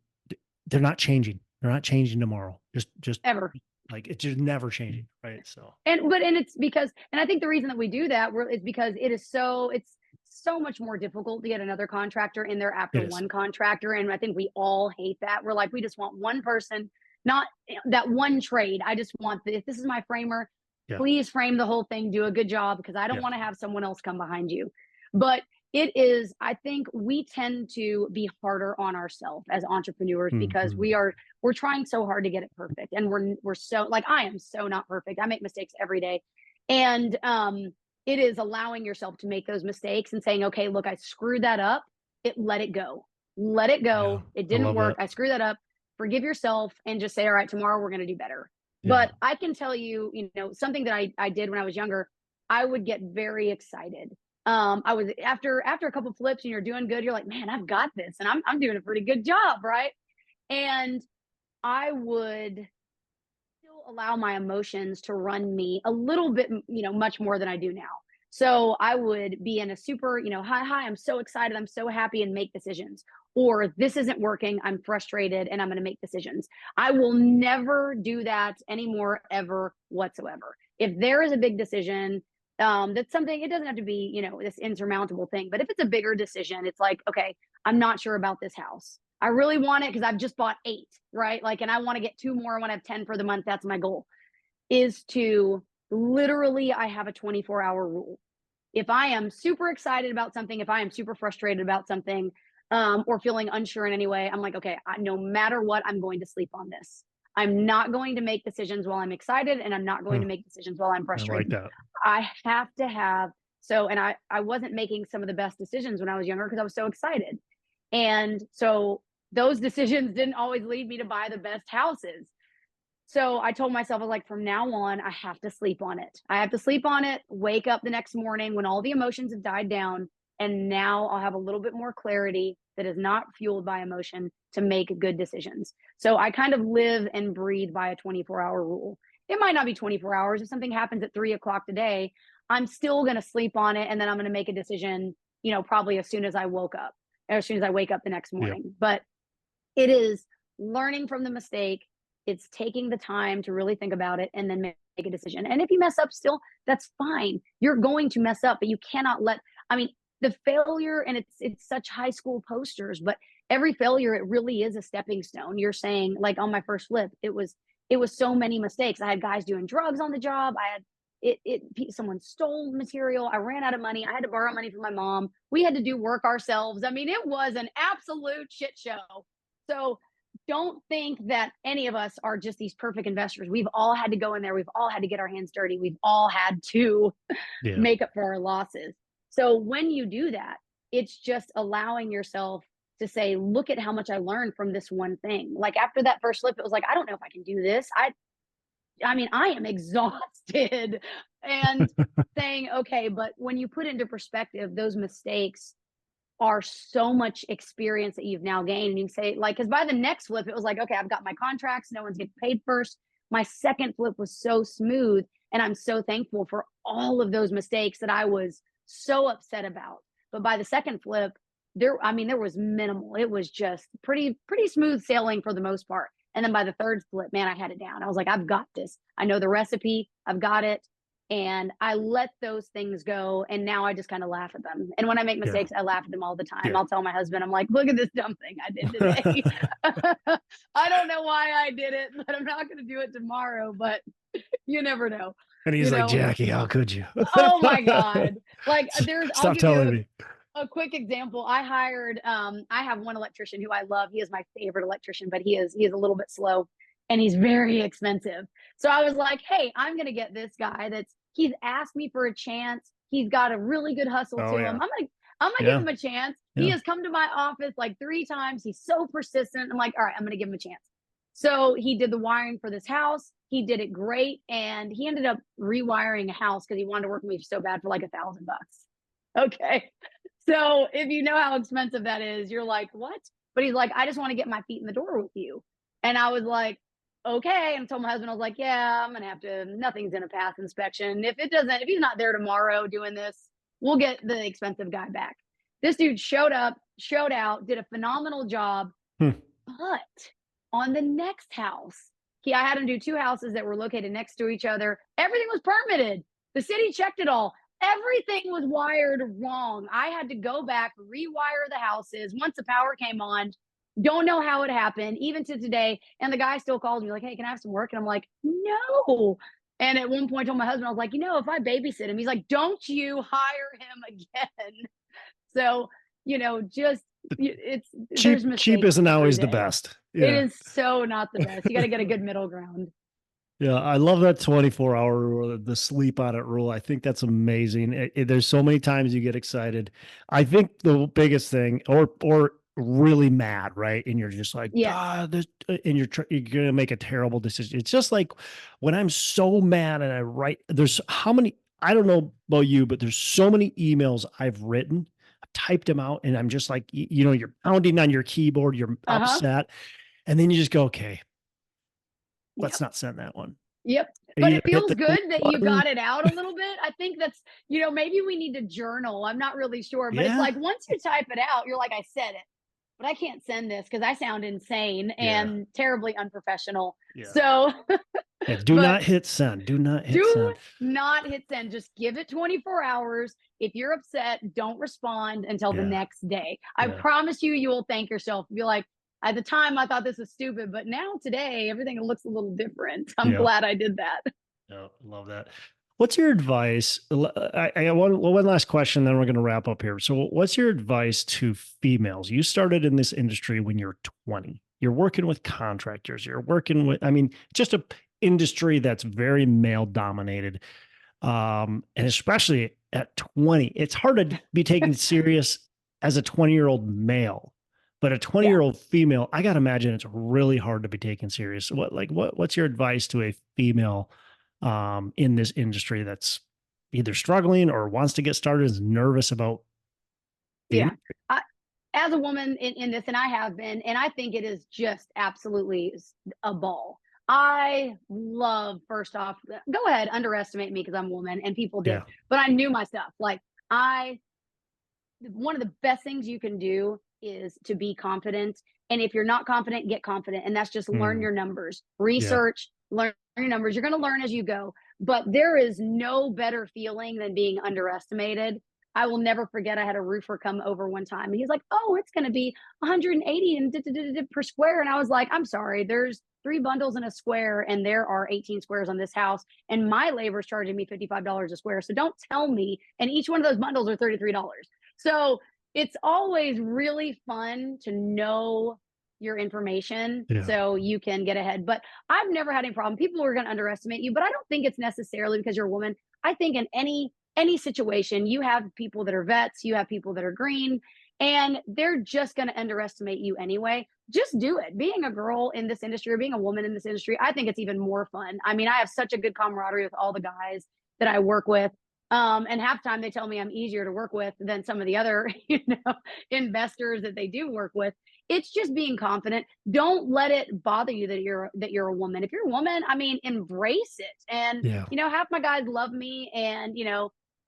They're not changing. They're not changing tomorrow. Just Ever. like it's just never changing, right? So And it's because, and I think the reason that we do that is because it's so much more difficult to get another contractor in there after it is. one contractor. And I think we all hate that. We're like, we just want one person, not that one trade. I just want this. This is my framer. Yeah, Please frame the whole thing, do a good job because I don't yeah, want to have someone else come behind you. But I think we tend to be harder on ourselves as entrepreneurs because mhm, we're trying so hard to get it perfect. And we're so, like, I am so not perfect. I make mistakes every day. And it is allowing yourself to make those mistakes and saying, okay, look, I screwed that up. Let it go. Let it yeah. go. It I didn't love work. that. I screwed that up. Forgive yourself and just say, all right, tomorrow we're going to do better. Yeah, But I can tell you, something that I did when I was younger, I would get very excited. I was after a couple flips and you're doing good, you're like, man, I've got this and I'm doing a pretty good job, right? And I would still allow my emotions to run me a little bit, much more than I do now. So I would be in a super, hi, I'm so excited, I'm so happy, and make decisions. Or this isn't working, I'm frustrated, and I'm going to make decisions. I will never do that anymore, ever whatsoever. If there is a big decision, that's something, it doesn't have to be, this insurmountable thing. But if it's a bigger decision, it's like, okay, I'm not sure about this house. I really want it because I've just bought 8, right? Like, and I want to get 2 more. I want to have 10 for the month. That's my goal. Is to literally, I have a 24-hour rule. If I am super excited about something, if I am super frustrated about something, or feeling unsure in any way, I'm like, okay, no matter what, I'm going to sleep on this. I'm not going to make decisions while I'm excited, and I'm not going huh, to make decisions while I'm I like frustrated. that. I have to have so, and I wasn't making some of the best decisions when I was younger because I was so excited. And so those decisions didn't always lead me to buy the best houses. So I told myself, I was like, from now on, I have to sleep on it. I have to sleep on it, wake up the next morning when all the emotions have died down. And now I'll have a little bit more clarity that is not fueled by emotion to make good decisions. So I kind of live and breathe by a 24-hour rule. It might not be 24 hours. If something happens at 3 o'clock today, I'm still going to sleep on it. And then I'm going to make a decision, probably as soon as I woke up, or as soon as I wake up the next Yep. morning. But it is learning from the mistake. It's taking the time to really think about it and then make a decision. And if you mess up still, that's fine. You're going to mess up, but you cannot I mean, the failure, and it's such high school posters, but every failure, it really is a stepping stone. You're saying, like on my first flip, it was so many mistakes. I had guys doing drugs on the job. I had someone stole material. I ran out of money. I had to borrow money from my mom. We had to do work ourselves. I mean, it was an absolute shit show. So don't think that any of us are just these perfect investors. We've all had to go in there. We've all had to get our hands dirty. We've all had to Yeah. make up for our losses. So when you do that, it's just allowing yourself to say, look at how much I learned from this one thing. Like after that first flip, it was like, I don't know if I can do this. I mean, I am exhausted. And saying, okay, but when you put into perspective, those mistakes are so much experience that you've now gained. And you say, like, because by the next flip, it was like, okay, I've got my contracts. No one's getting paid first. My second flip was so smooth. And I'm so thankful for all of those mistakes that I was so upset about. But by the second flip, there was minimal. It was just pretty smooth sailing for the most part. And then by the third flip, man, I had it down. I was like, I've got this. I know the recipe. I've got it. And I let those things go. And now I just kind of laugh at them. And when I make mistakes, I laugh at them all the time. Yeah. I'll tell my husband, I'm like, look at this dumb thing I did today. I don't know why I did it, but I'm not going to do it tomorrow. But you never know. And he's You like, know? Jackie, how could you? Oh my God. Like I'll Stop give telling you me. a quick example. I have one electrician who I love. He is my favorite electrician, but he is a little bit slow and he's very expensive. So I was like, hey, I'm going to get this guy he's asked me for a chance. He's got a really good hustle Oh to yeah. him. I'm gonna give him a chance. He Yeah. has come to my office like 3 times. He's so persistent. I'm like, all right, I'm gonna give him a chance. So he did the wiring for this house. He did it great, and he ended up rewiring a house because he wanted to work with me so bad for like $1,000. Okay, so if you know how expensive that is, you're like, what? But he's like, I just want to get my feet in the door with you. And I was like, okay. And I told my husband, I was like, yeah, I'm gonna have to, nothing's in a path inspection. If he's not there tomorrow doing this, we'll get the expensive guy back. This dude showed up, showed out, did a phenomenal job. Hmm. But on the next house, I had him do 2 houses that were located next to each other. Everything was permitted. The city checked it all. Everything was wired wrong. I had to go back, rewire the houses. Once the power came on, don't know how it happened, even to today. And the guy still calls me like, hey, can I have some work? And I'm like, no. And at one point I told my husband, I was like, if I babysit him, he's like, don't you hire him again. So, just Cheap isn't always the best. Yeah. It is so not the best. You got to get a good middle ground. Yeah, I love that 24-hour rule, the sleep on it rule. I think that's amazing. There's so many times you get excited. I think the biggest thing, or really mad, right? And you're just like, Yes. and you're gonna make a terrible decision. It's just like when I'm so mad and I write. There's how many? I don't know about you, but there's so many emails I've written, I've typed them out, and I'm just like, you're pounding on your keyboard, you're upset, and then you just go, okay, let's not send that one. Yep. And But you it hit feels the good that you button. got it out a little bit. I think that's, maybe we need to journal. I'm not really sure, but it's like once you type it out, you're like, I said it, but I can't send this because I sound insane and terribly unprofessional. Yeah. So do not hit send. Do not hit send. Not hit send. Just give it 24 hours. If you're upset, don't respond until the next day. I promise you will thank yourself. Be like, at the time, I thought this was stupid, but now today, everything looks a little different. I'm glad I did that. Yeah, love that. What's your advice? I got one last question, then we're going to wrap up here. So what's your advice to females? You started in this industry when you're 20. You're working with contractors. You're working with, just a industry that's very male dominated. And especially at 20, it's hard to be taken serious as a 20-year-old male. But a Yeah. 20-year-old female, I got to imagine it's really hard to be taken serious. What's your advice to a female in this industry that's either struggling or wants to get started, is nervous about the Yeah. industry? I, as a woman in this, and I have been, and I think it is just absolutely a ball. I love, first off, go ahead, underestimate me because I'm a woman and people did, Yeah. but I knew my stuff. Like, I, one of the best things you can do is to be confident. And if you're not confident, get confident. And that's just learn Mm, your numbers, yeah. research, learn your numbers. You're going to learn as you go. But there is no better feeling than being underestimated. I will never forget, I had a roofer come over one time and he's like, "Oh, it's going to be 180 and per square." And I was like, "I'm sorry, there's 3 bundles in a square and there are 18 squares on this house. And my labor is charging me $55 a square. So don't tell me." And each one of those bundles are $33. So it's always really fun to know your information Yeah. so you can get ahead. But I've never had any problem. People are going to underestimate you, but I don't think it's necessarily because you're a woman. I think in any situation, you have people that are vets, you have people that are green, and they're just going to underestimate you anyway. Just do it. Being a girl in this industry or being a woman in this industry, I think it's even more fun. I mean, I have such a good camaraderie with all the guys that I work with. And half the time they tell me I'm easier to work with than some of the other, investors that they do work with. It's just being confident. Don't let it bother you that you're a woman. If you're a woman, I mean, embrace it. And Yeah. half my guys love me, and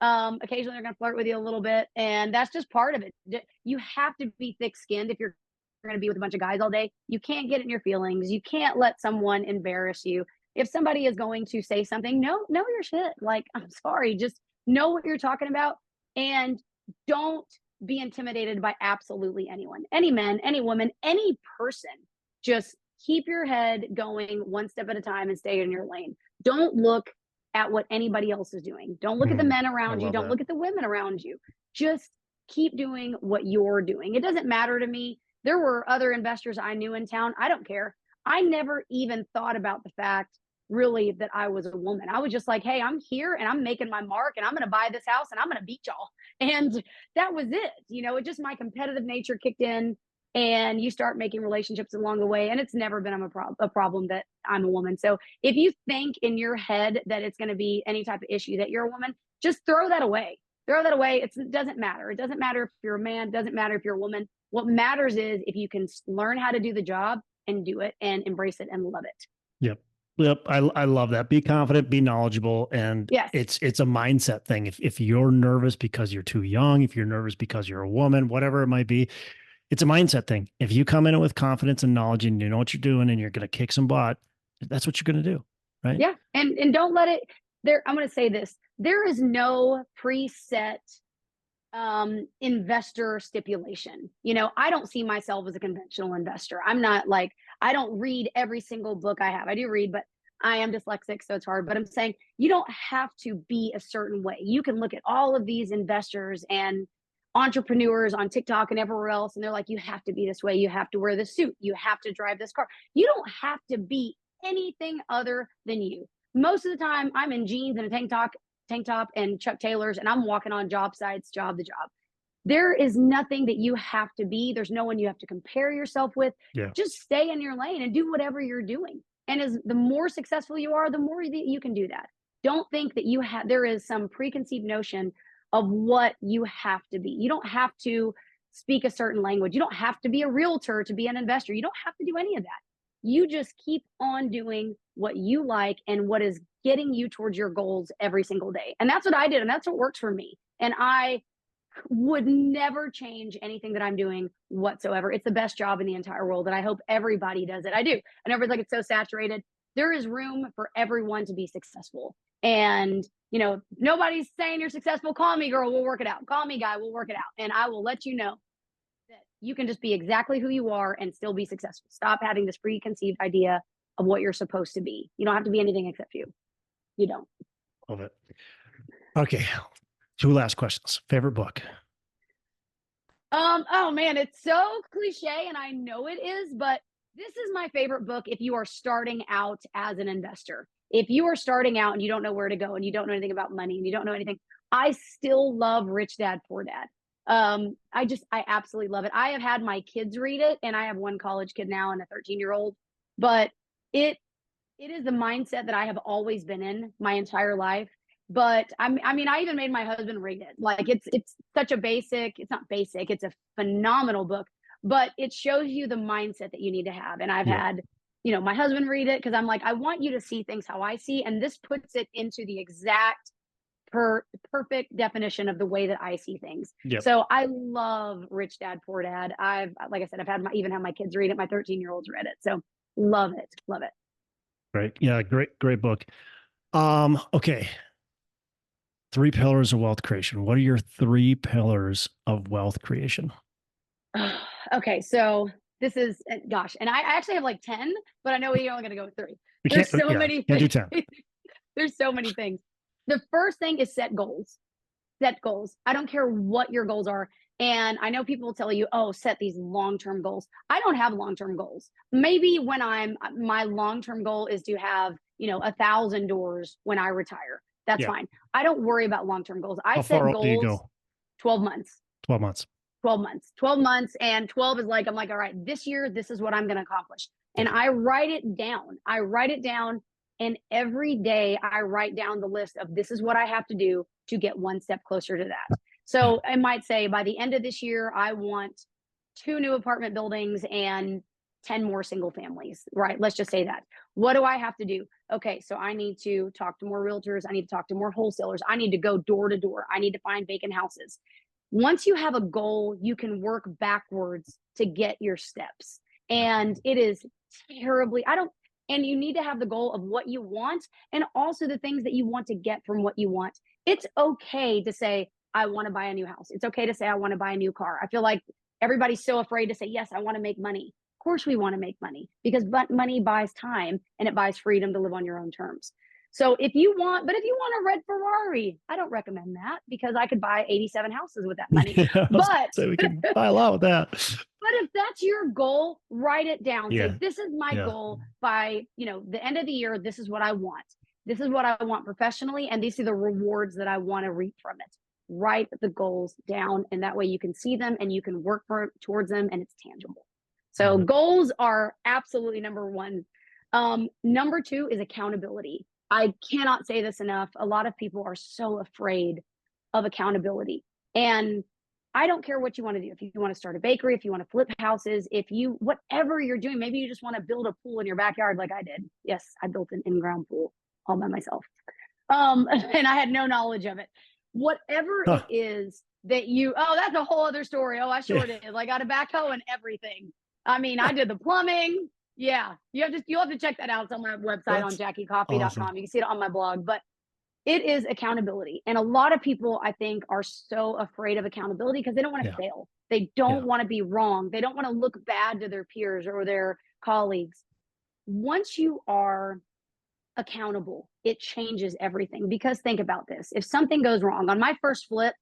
occasionally they're gonna flirt with you a little bit, and that's just part of it. You have to be thick-skinned if you're gonna be with a bunch of guys all day. You can't get in your feelings. You can't let someone embarrass you. If somebody is going to say something, know your shit. Like, I'm sorry, just know what you're talking about, and don't be intimidated by absolutely anyone, any man, any woman, any person. Just keep your head going one step at a time and stay in your lane. Don't look at what anybody else is doing. Don't look at the Mm, men I around you. love Don't that. look at the women around you. Just keep doing what you're doing. It doesn't matter to me. There were other investors I knew in town. I don't care. I never even thought about the fact really that I was a woman. I was just like, "Hey, I'm here and I'm making my mark and I'm going to buy this house and I'm going to beat y'all." And that was it. It just, my competitive nature kicked in, and you start making relationships along the way. And it's never been a problem that I'm a woman. So if you think in your head that it's going to be any type of issue that you're a woman, just throw that away. Throw that away. It doesn't matter. It doesn't matter if you're a man. It doesn't matter if you're a woman. What matters is if you can learn how to do the job and do it and embrace it and love it. Yep. Yep. I love that. Be confident, be knowledgeable. And Yes. it's a mindset thing. If you're nervous because you're too young, if you're nervous because you're a woman, whatever it might be, it's a mindset thing. If you come in it with confidence and knowledge and you know what you're doing and you're going to kick some butt, that's what you're going to do. Right. Yeah. And don't let it there. I'm going to say this. There is no preset investor stipulation. I don't see myself as a conventional investor. I'm not like, I don't read every single book I have. I do read, but I am dyslexic, so it's hard. But I'm saying you don't have to be a certain way. You can look at all of these investors and entrepreneurs on TikTok and everywhere else, and they're like, you have to be this way. You have to wear this suit. You have to drive this car. You don't have to be anything other than you. Most of the time, I'm in jeans and a tank top and Chuck Taylors, and I'm walking on job sites, job to job. There is nothing that you have to be. There's no one you have to compare yourself with. Yeah. Just stay in your lane and do whatever you're doing. And as the more successful you are, the more that you can do that. Don't think that there is some preconceived notion of what you have to be. You don't have to speak a certain language. You don't have to be a realtor to be an investor. You don't have to do any of that. You just keep on doing what you like and what is getting you towards your goals every single day. And that's what I did. And that's what works for me. And I would never change anything that I'm doing whatsoever. It's the best job in the entire world. And I hope everybody does it. I do. And everybody's like, it's so saturated. There is room for everyone to be successful. And, nobody's saying you're successful. Call me, girl. We'll work it out. Call me, guy. We'll work it out. And I will let you know that you can just be exactly who you are and still be successful. Stop having this preconceived idea of what you're supposed to be. You don't have to be anything except you. You don't. Love it. Okay. 2 last questions. Favorite book? Oh man, it's so cliche and I know it is, but this is my favorite book if you are starting out as an investor. If you are starting out and you don't know where to go and you don't know anything about money and you don't know anything, I still love Rich Dad Poor Dad. I absolutely love it. I have had my kids read it, and I have one college kid now and a 13-year-old, but it it is the mindset that I have always been in my entire life. But I mean, I even made my husband read it. Like it's such a basic, it's not basic, it's a phenomenal book, but it shows you the mindset that you need to have. And I've Yeah. had, my husband read it because I'm like, I want you to see things how I see. And this puts it into the exact perfect definition of the way that I see things. Yep. So I love Rich Dad Poor Dad. Like I said, I've had even had my kids read it. My 13-year-olds read it. So love it. Love it. Great. Yeah. Great book. Okay. 3 pillars of wealth creation. What are your 3 pillars of wealth creation? Okay, so this is gosh, and I actually have like 10, but I know we're only gonna go with 3. We There's can't, so yeah, many can't do things. 10. There's so many things. The first thing is set goals. Set goals. I don't care what your goals are. And I know people will tell you, oh, set these long-term goals. I don't have long-term goals. Maybe when my long-term goal is to have, 1,000 doors when I retire. That's Yeah. fine. I don't worry about long-term goals. I How set far out do you goals go? 12 months. 12 months. 12 months, 12 months. And 12 is like, I'm like, all right, this year, this is what I'm going to accomplish. And Yeah. I write it down. I write it down. And every day I write down the list of this is what I have to do to get one step closer to that. So I might say by the end of this year, I want 2 new apartment buildings and 10 more single families, right? Let's just say that. What do I have to do? Okay, so I need to talk to more realtors. I need to talk to more wholesalers. I need to go door to door. I need to find vacant houses. Once you have a goal, you can work backwards to get your steps. And it is terribly, I don't, and you need to have the goal of what you want and also the things that you want to get from what you want. It's okay to say, I want to buy a new house. It's okay to say, I want to buy a new car. I feel like everybody's so afraid to say, yes, I want to make money. Of course, we want to make money because money buys time and it buys freedom to live on your own terms. So if you want a red Ferrari, I don't recommend that because I could buy 87 houses with that money. Yeah, But so we can buy a lot with that. but if that's your goal, write it down. Yeah. Say, this is my Yeah. goal by, the end of the year. This is what I want. This is what I want professionally. And these are the rewards that I want to reap from it. Write the goals down. And that way you can see them and you can work towards them and it's tangible. So goals are absolutely number one. Number 2 is accountability. I cannot say this enough. A lot of people are so afraid of accountability. And I don't care what you want to do. If you want to start a bakery, if you want to flip houses, whatever you're doing, maybe you just want to build a pool in your backyard like I did. Yes, I built an in-ground pool all by myself. And I had no knowledge of it. Whatever it is that that's a whole other story. Oh, I sure did. I got a backhoe and everything. I mean, I did the plumbing. Yeah, you'll have to check that out. It's on my website on JackieCoffey.com. awesome. You can see it on my blog, but it is accountability. And a lot of people, I think, are so afraid of accountability because they don't want to fail. They don't want to be wrong. They don't want to look bad to their peers or their colleagues. Once you are accountable, it changes everything. Because think about this. If something goes wrong on my first flip,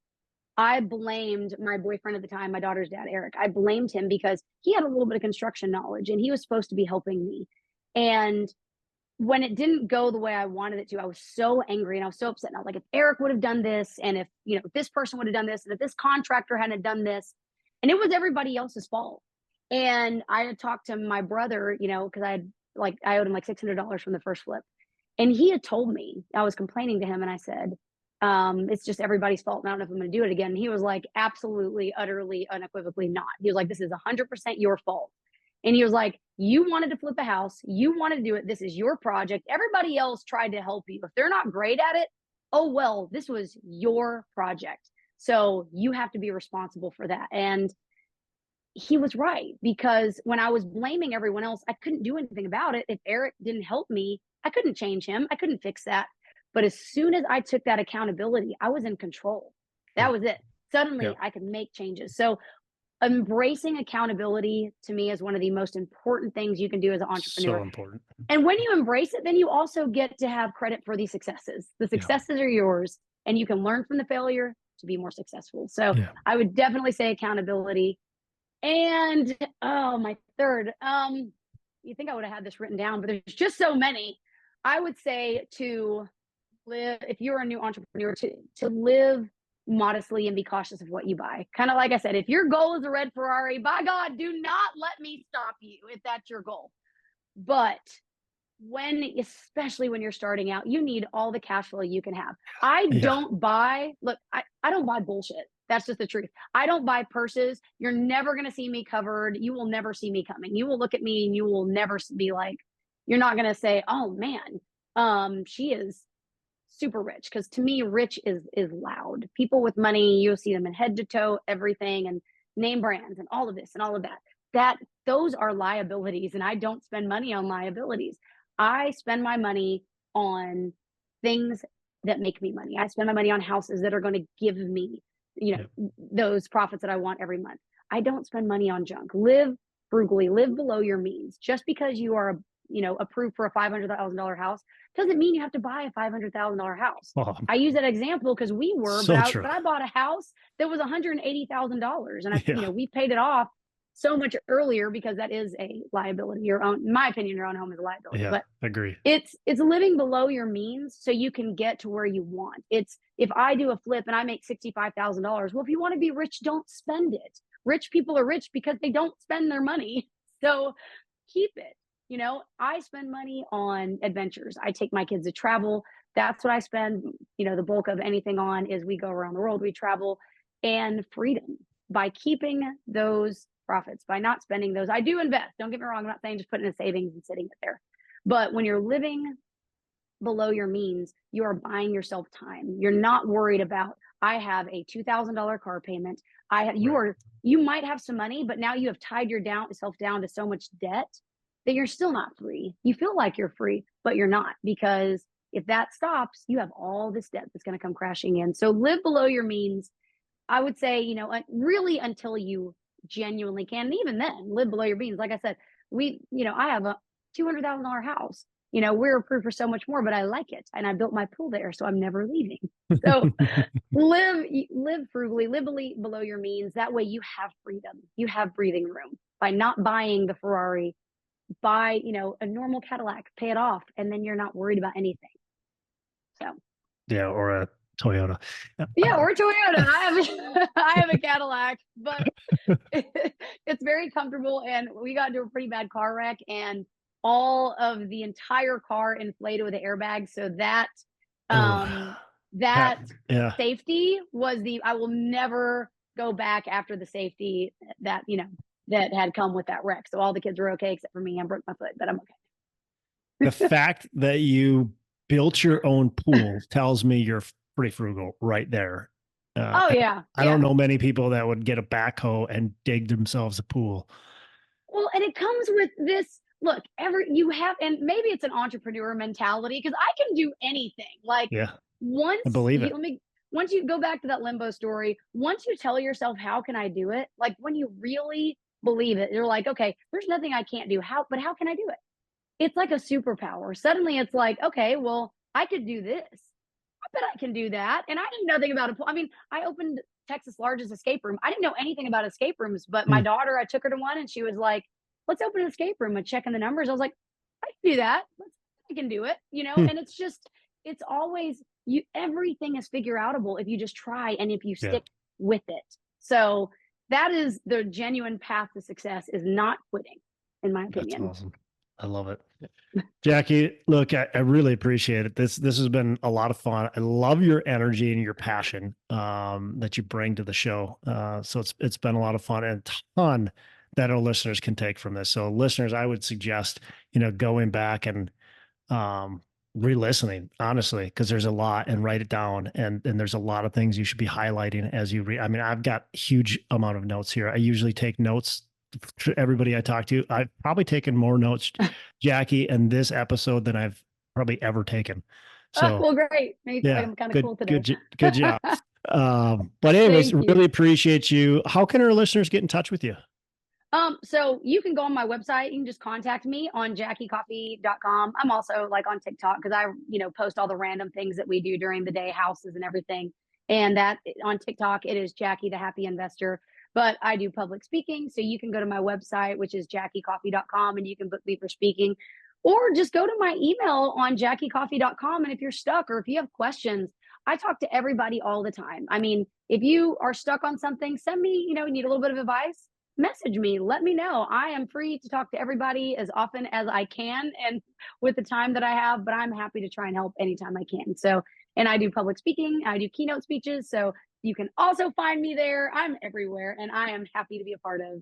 I blamed my boyfriend at the time, my daughter's dad, Eric. I blamed him because he had a little bit of construction knowledge and he was supposed to be helping me. And when it didn't go the way I wanted it to, I was so angry and I was so upset. And I was like, if Eric would have done this, and if this person would have done this, and if this contractor hadn't done this, and it was everybody else's fault. And I had talked to my brother, because I owed him like $600 from the first flip. And he had told me, I was complaining to him and I said, it's just everybody's fault. And I don't know if I'm going to do it again. And he was like, absolutely, utterly, unequivocally not. He was like, this is 100% your fault. And he was like, you wanted to flip a house. You wanted to do it. This is your project. Everybody else tried to help you. If they're not great at it, oh, well, this was your project. So you have to be responsible for that. And he was right, because when I was blaming everyone else, I couldn't do anything about it. If Eric didn't help me, I couldn't change him. I couldn't fix that. But as soon as I took that accountability, I was in control. That was it. Suddenly I could make changes. So embracing accountability to me is one of the most important things you can do as an entrepreneur. So important. And when you embrace it, then you also get to have credit for the successes. The successes are yours, and you can learn from the failure to be more successful. So I would definitely say accountability. And my third, you think I would have had this written down, but there's just so many. I would say to live, if you're a new entrepreneur, to live modestly and be cautious of what you buy. Kind of like I said, if your goal is a red Ferrari, by God, do not let me stop you if that's your goal. But especially when you're starting out, you need all the cash flow you can have. I Yeah. don't buy, look, I don't buy bullshit. That's just the truth. I don't buy purses. You're never going to see me covered. You will never see me coming. You will look at me and you will never be like, you're not going to say, oh man, she is super rich. Because to me, rich is loud. People with money, you'll see them in head to toe, everything, and name brands and all of this and all of that. Those are liabilities, and I don't spend money on liabilities. I spend my money on things that make me money. I spend my money on houses that are going to give me, those profits that I want every month. I don't spend money on junk. Live frugally, live below your means. Just because you are, approved for a $500,000 house doesn't mean you have to buy a $500,000 house. Oh, I use that example because we were, so but true. I bought a house that was $180,000, and Yeah. we paid it off so much earlier because that is a liability. In my opinion, your own home is a liability. Yeah, but agree. it's living below your means so you can get to where you want. It's if I do a flip and I make $65,000, well, if you want to be rich, don't spend it. Rich people are rich because they don't spend their money. So keep it. I spend money on adventures. I take my kids to travel. That's what I spend, the bulk of anything on is we go around the world, we travel, and freedom by keeping those profits, by not spending those. I do invest. Don't get me wrong. I'm not saying just putting in savings and sitting it there. But when you're living below your means, you are buying yourself time. You're not worried about, I have a $2,000 car payment. You might have some money, but now you have tied yourself down to so much debt that you're still not free. You feel like you're free, but you're not, because if that stops, you have all this debt that's going to come crashing in. So live below your means. I would say, really until you genuinely can. And even then, live below your means. Like I said, I have a $200,000 house. We're approved for so much more, but I like it. And I built my pool there, so I'm never leaving. So live frugally, live below your means. That way you have freedom. You have breathing room by not buying the Ferrari. Buy, a normal Cadillac, pay it off, and then you're not worried about anything. So Yeah, or a Toyota. Yeah, or Toyota. I have a Cadillac, but it's very comfortable. And we got into a pretty bad car wreck, and all of the entire car inflated with the airbag. So that Yeah. safety was I will never go back after the safety that that had come with that wreck. So all the kids were okay except for me. I broke my foot, but I'm okay. The fact that you built your own pool tells me you're pretty frugal right there. Oh yeah. I don't know many people that would get a backhoe and dig themselves a pool. Well, and it comes with this, look, and maybe it's an entrepreneur mentality, because I can do anything. Like, yeah, I believe it. Once you go back to that limbo story, once you tell yourself, how can I do it? Like, when you really believe it, you're like, okay, there's nothing I can't do. How can I do it? It's like a superpower. Suddenly it's like, okay, well, I could do this. I bet I can do that. And I knew nothing about it. I mean, I opened Texas' largest escape room. I didn't know anything about escape rooms, but my daughter, I took her to one, and she was like, let's open an escape room and check in the numbers. I was like, I can do that. I can do it, and it's always, everything is figure outable if you just try and if you stick with it. So that is the genuine path to success, is not quitting, in my opinion. That's awesome. I love it. Jackie, look, I really appreciate it. This has been a lot of fun. I love your energy and your passion that you bring to the show. So it's been a lot of fun, and a ton that our listeners can take from this. So listeners, I would suggest, going back and re-listening, honestly, because there's a lot, and write it down. And there's a lot of things you should be highlighting as you read. I mean, I've got huge amount of notes here. I usually take notes to everybody I talk to. I've probably taken more notes, Jackie, in this episode than I've probably ever taken. So, well, great. Yeah, I'm kind of cool today. Good job. But anyways, really appreciate you. How can our listeners get in touch with you? So you can go on my website. You can just contact me on JackieCoffey.com. I'm also like on TikTok, because I, post all the random things that we do during the day, houses and everything. And that on TikTok, it is Jackie the Happy Investor. But I do public speaking. So you can go to my website, which is JackieCoffey.com, and you can book me for speaking, or just go to my email on JackieCoffey.com. And if you're stuck, or if you have questions, I talk to everybody all the time. I mean, if you are stuck on something, send me, need a little bit of advice, message me, let me know. I am free to talk to everybody as often as I can and with the time that I have, but I'm happy to try and help anytime I can. So, and I do public speaking, I do keynote speeches. So you can also find me there. I'm everywhere and I am happy to be a part of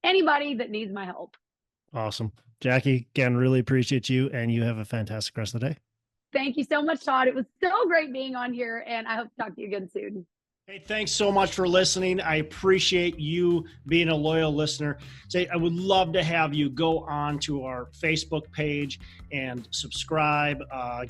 anybody that needs my help. Awesome. Jackie, again, really appreciate you, and you have a fantastic rest of the day. Thank you so much, Todd. It was so great being on here, and I hope to talk to you again soon. Hey, thanks so much for listening. I appreciate you being a loyal listener. Say, I would love to have you go on to our Facebook page and subscribe.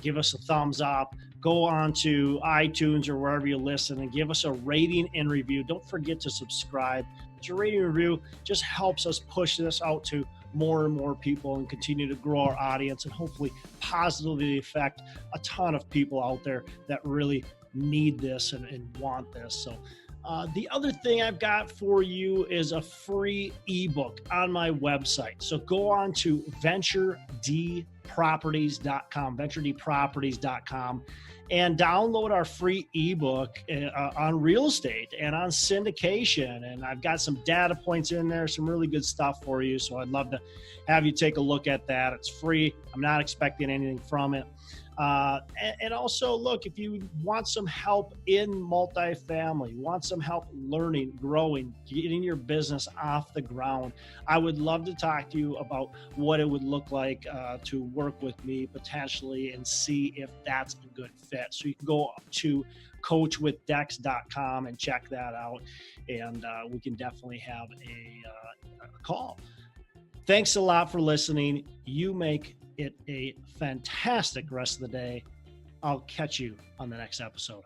Give us a thumbs up. Go on to iTunes or wherever you listen and give us a rating and review. Don't forget to subscribe. Your rating and review just helps us push this out to more and more people and continue to grow our audience and hopefully positively affect a ton of people out there that really need this and want this. So the other thing I've got for you is a free ebook on my website. So go on to venturedproperties.com, and download our free ebook on real estate and on syndication. And I've got some data points in there, some really good stuff for you. So I'd love to have you take a look at that. It's free. I'm not expecting anything from it. And also, look, if you want some help in multifamily, want some help learning, growing, getting your business off the ground, I would love to talk to you about what it would look like to work with me potentially and see if that's a good fit. So you can go to coachwithdex.com and check that out, and we can definitely have a call. Thanks a lot for listening. You make it a fantastic rest of the day. I'll catch you on the next episode.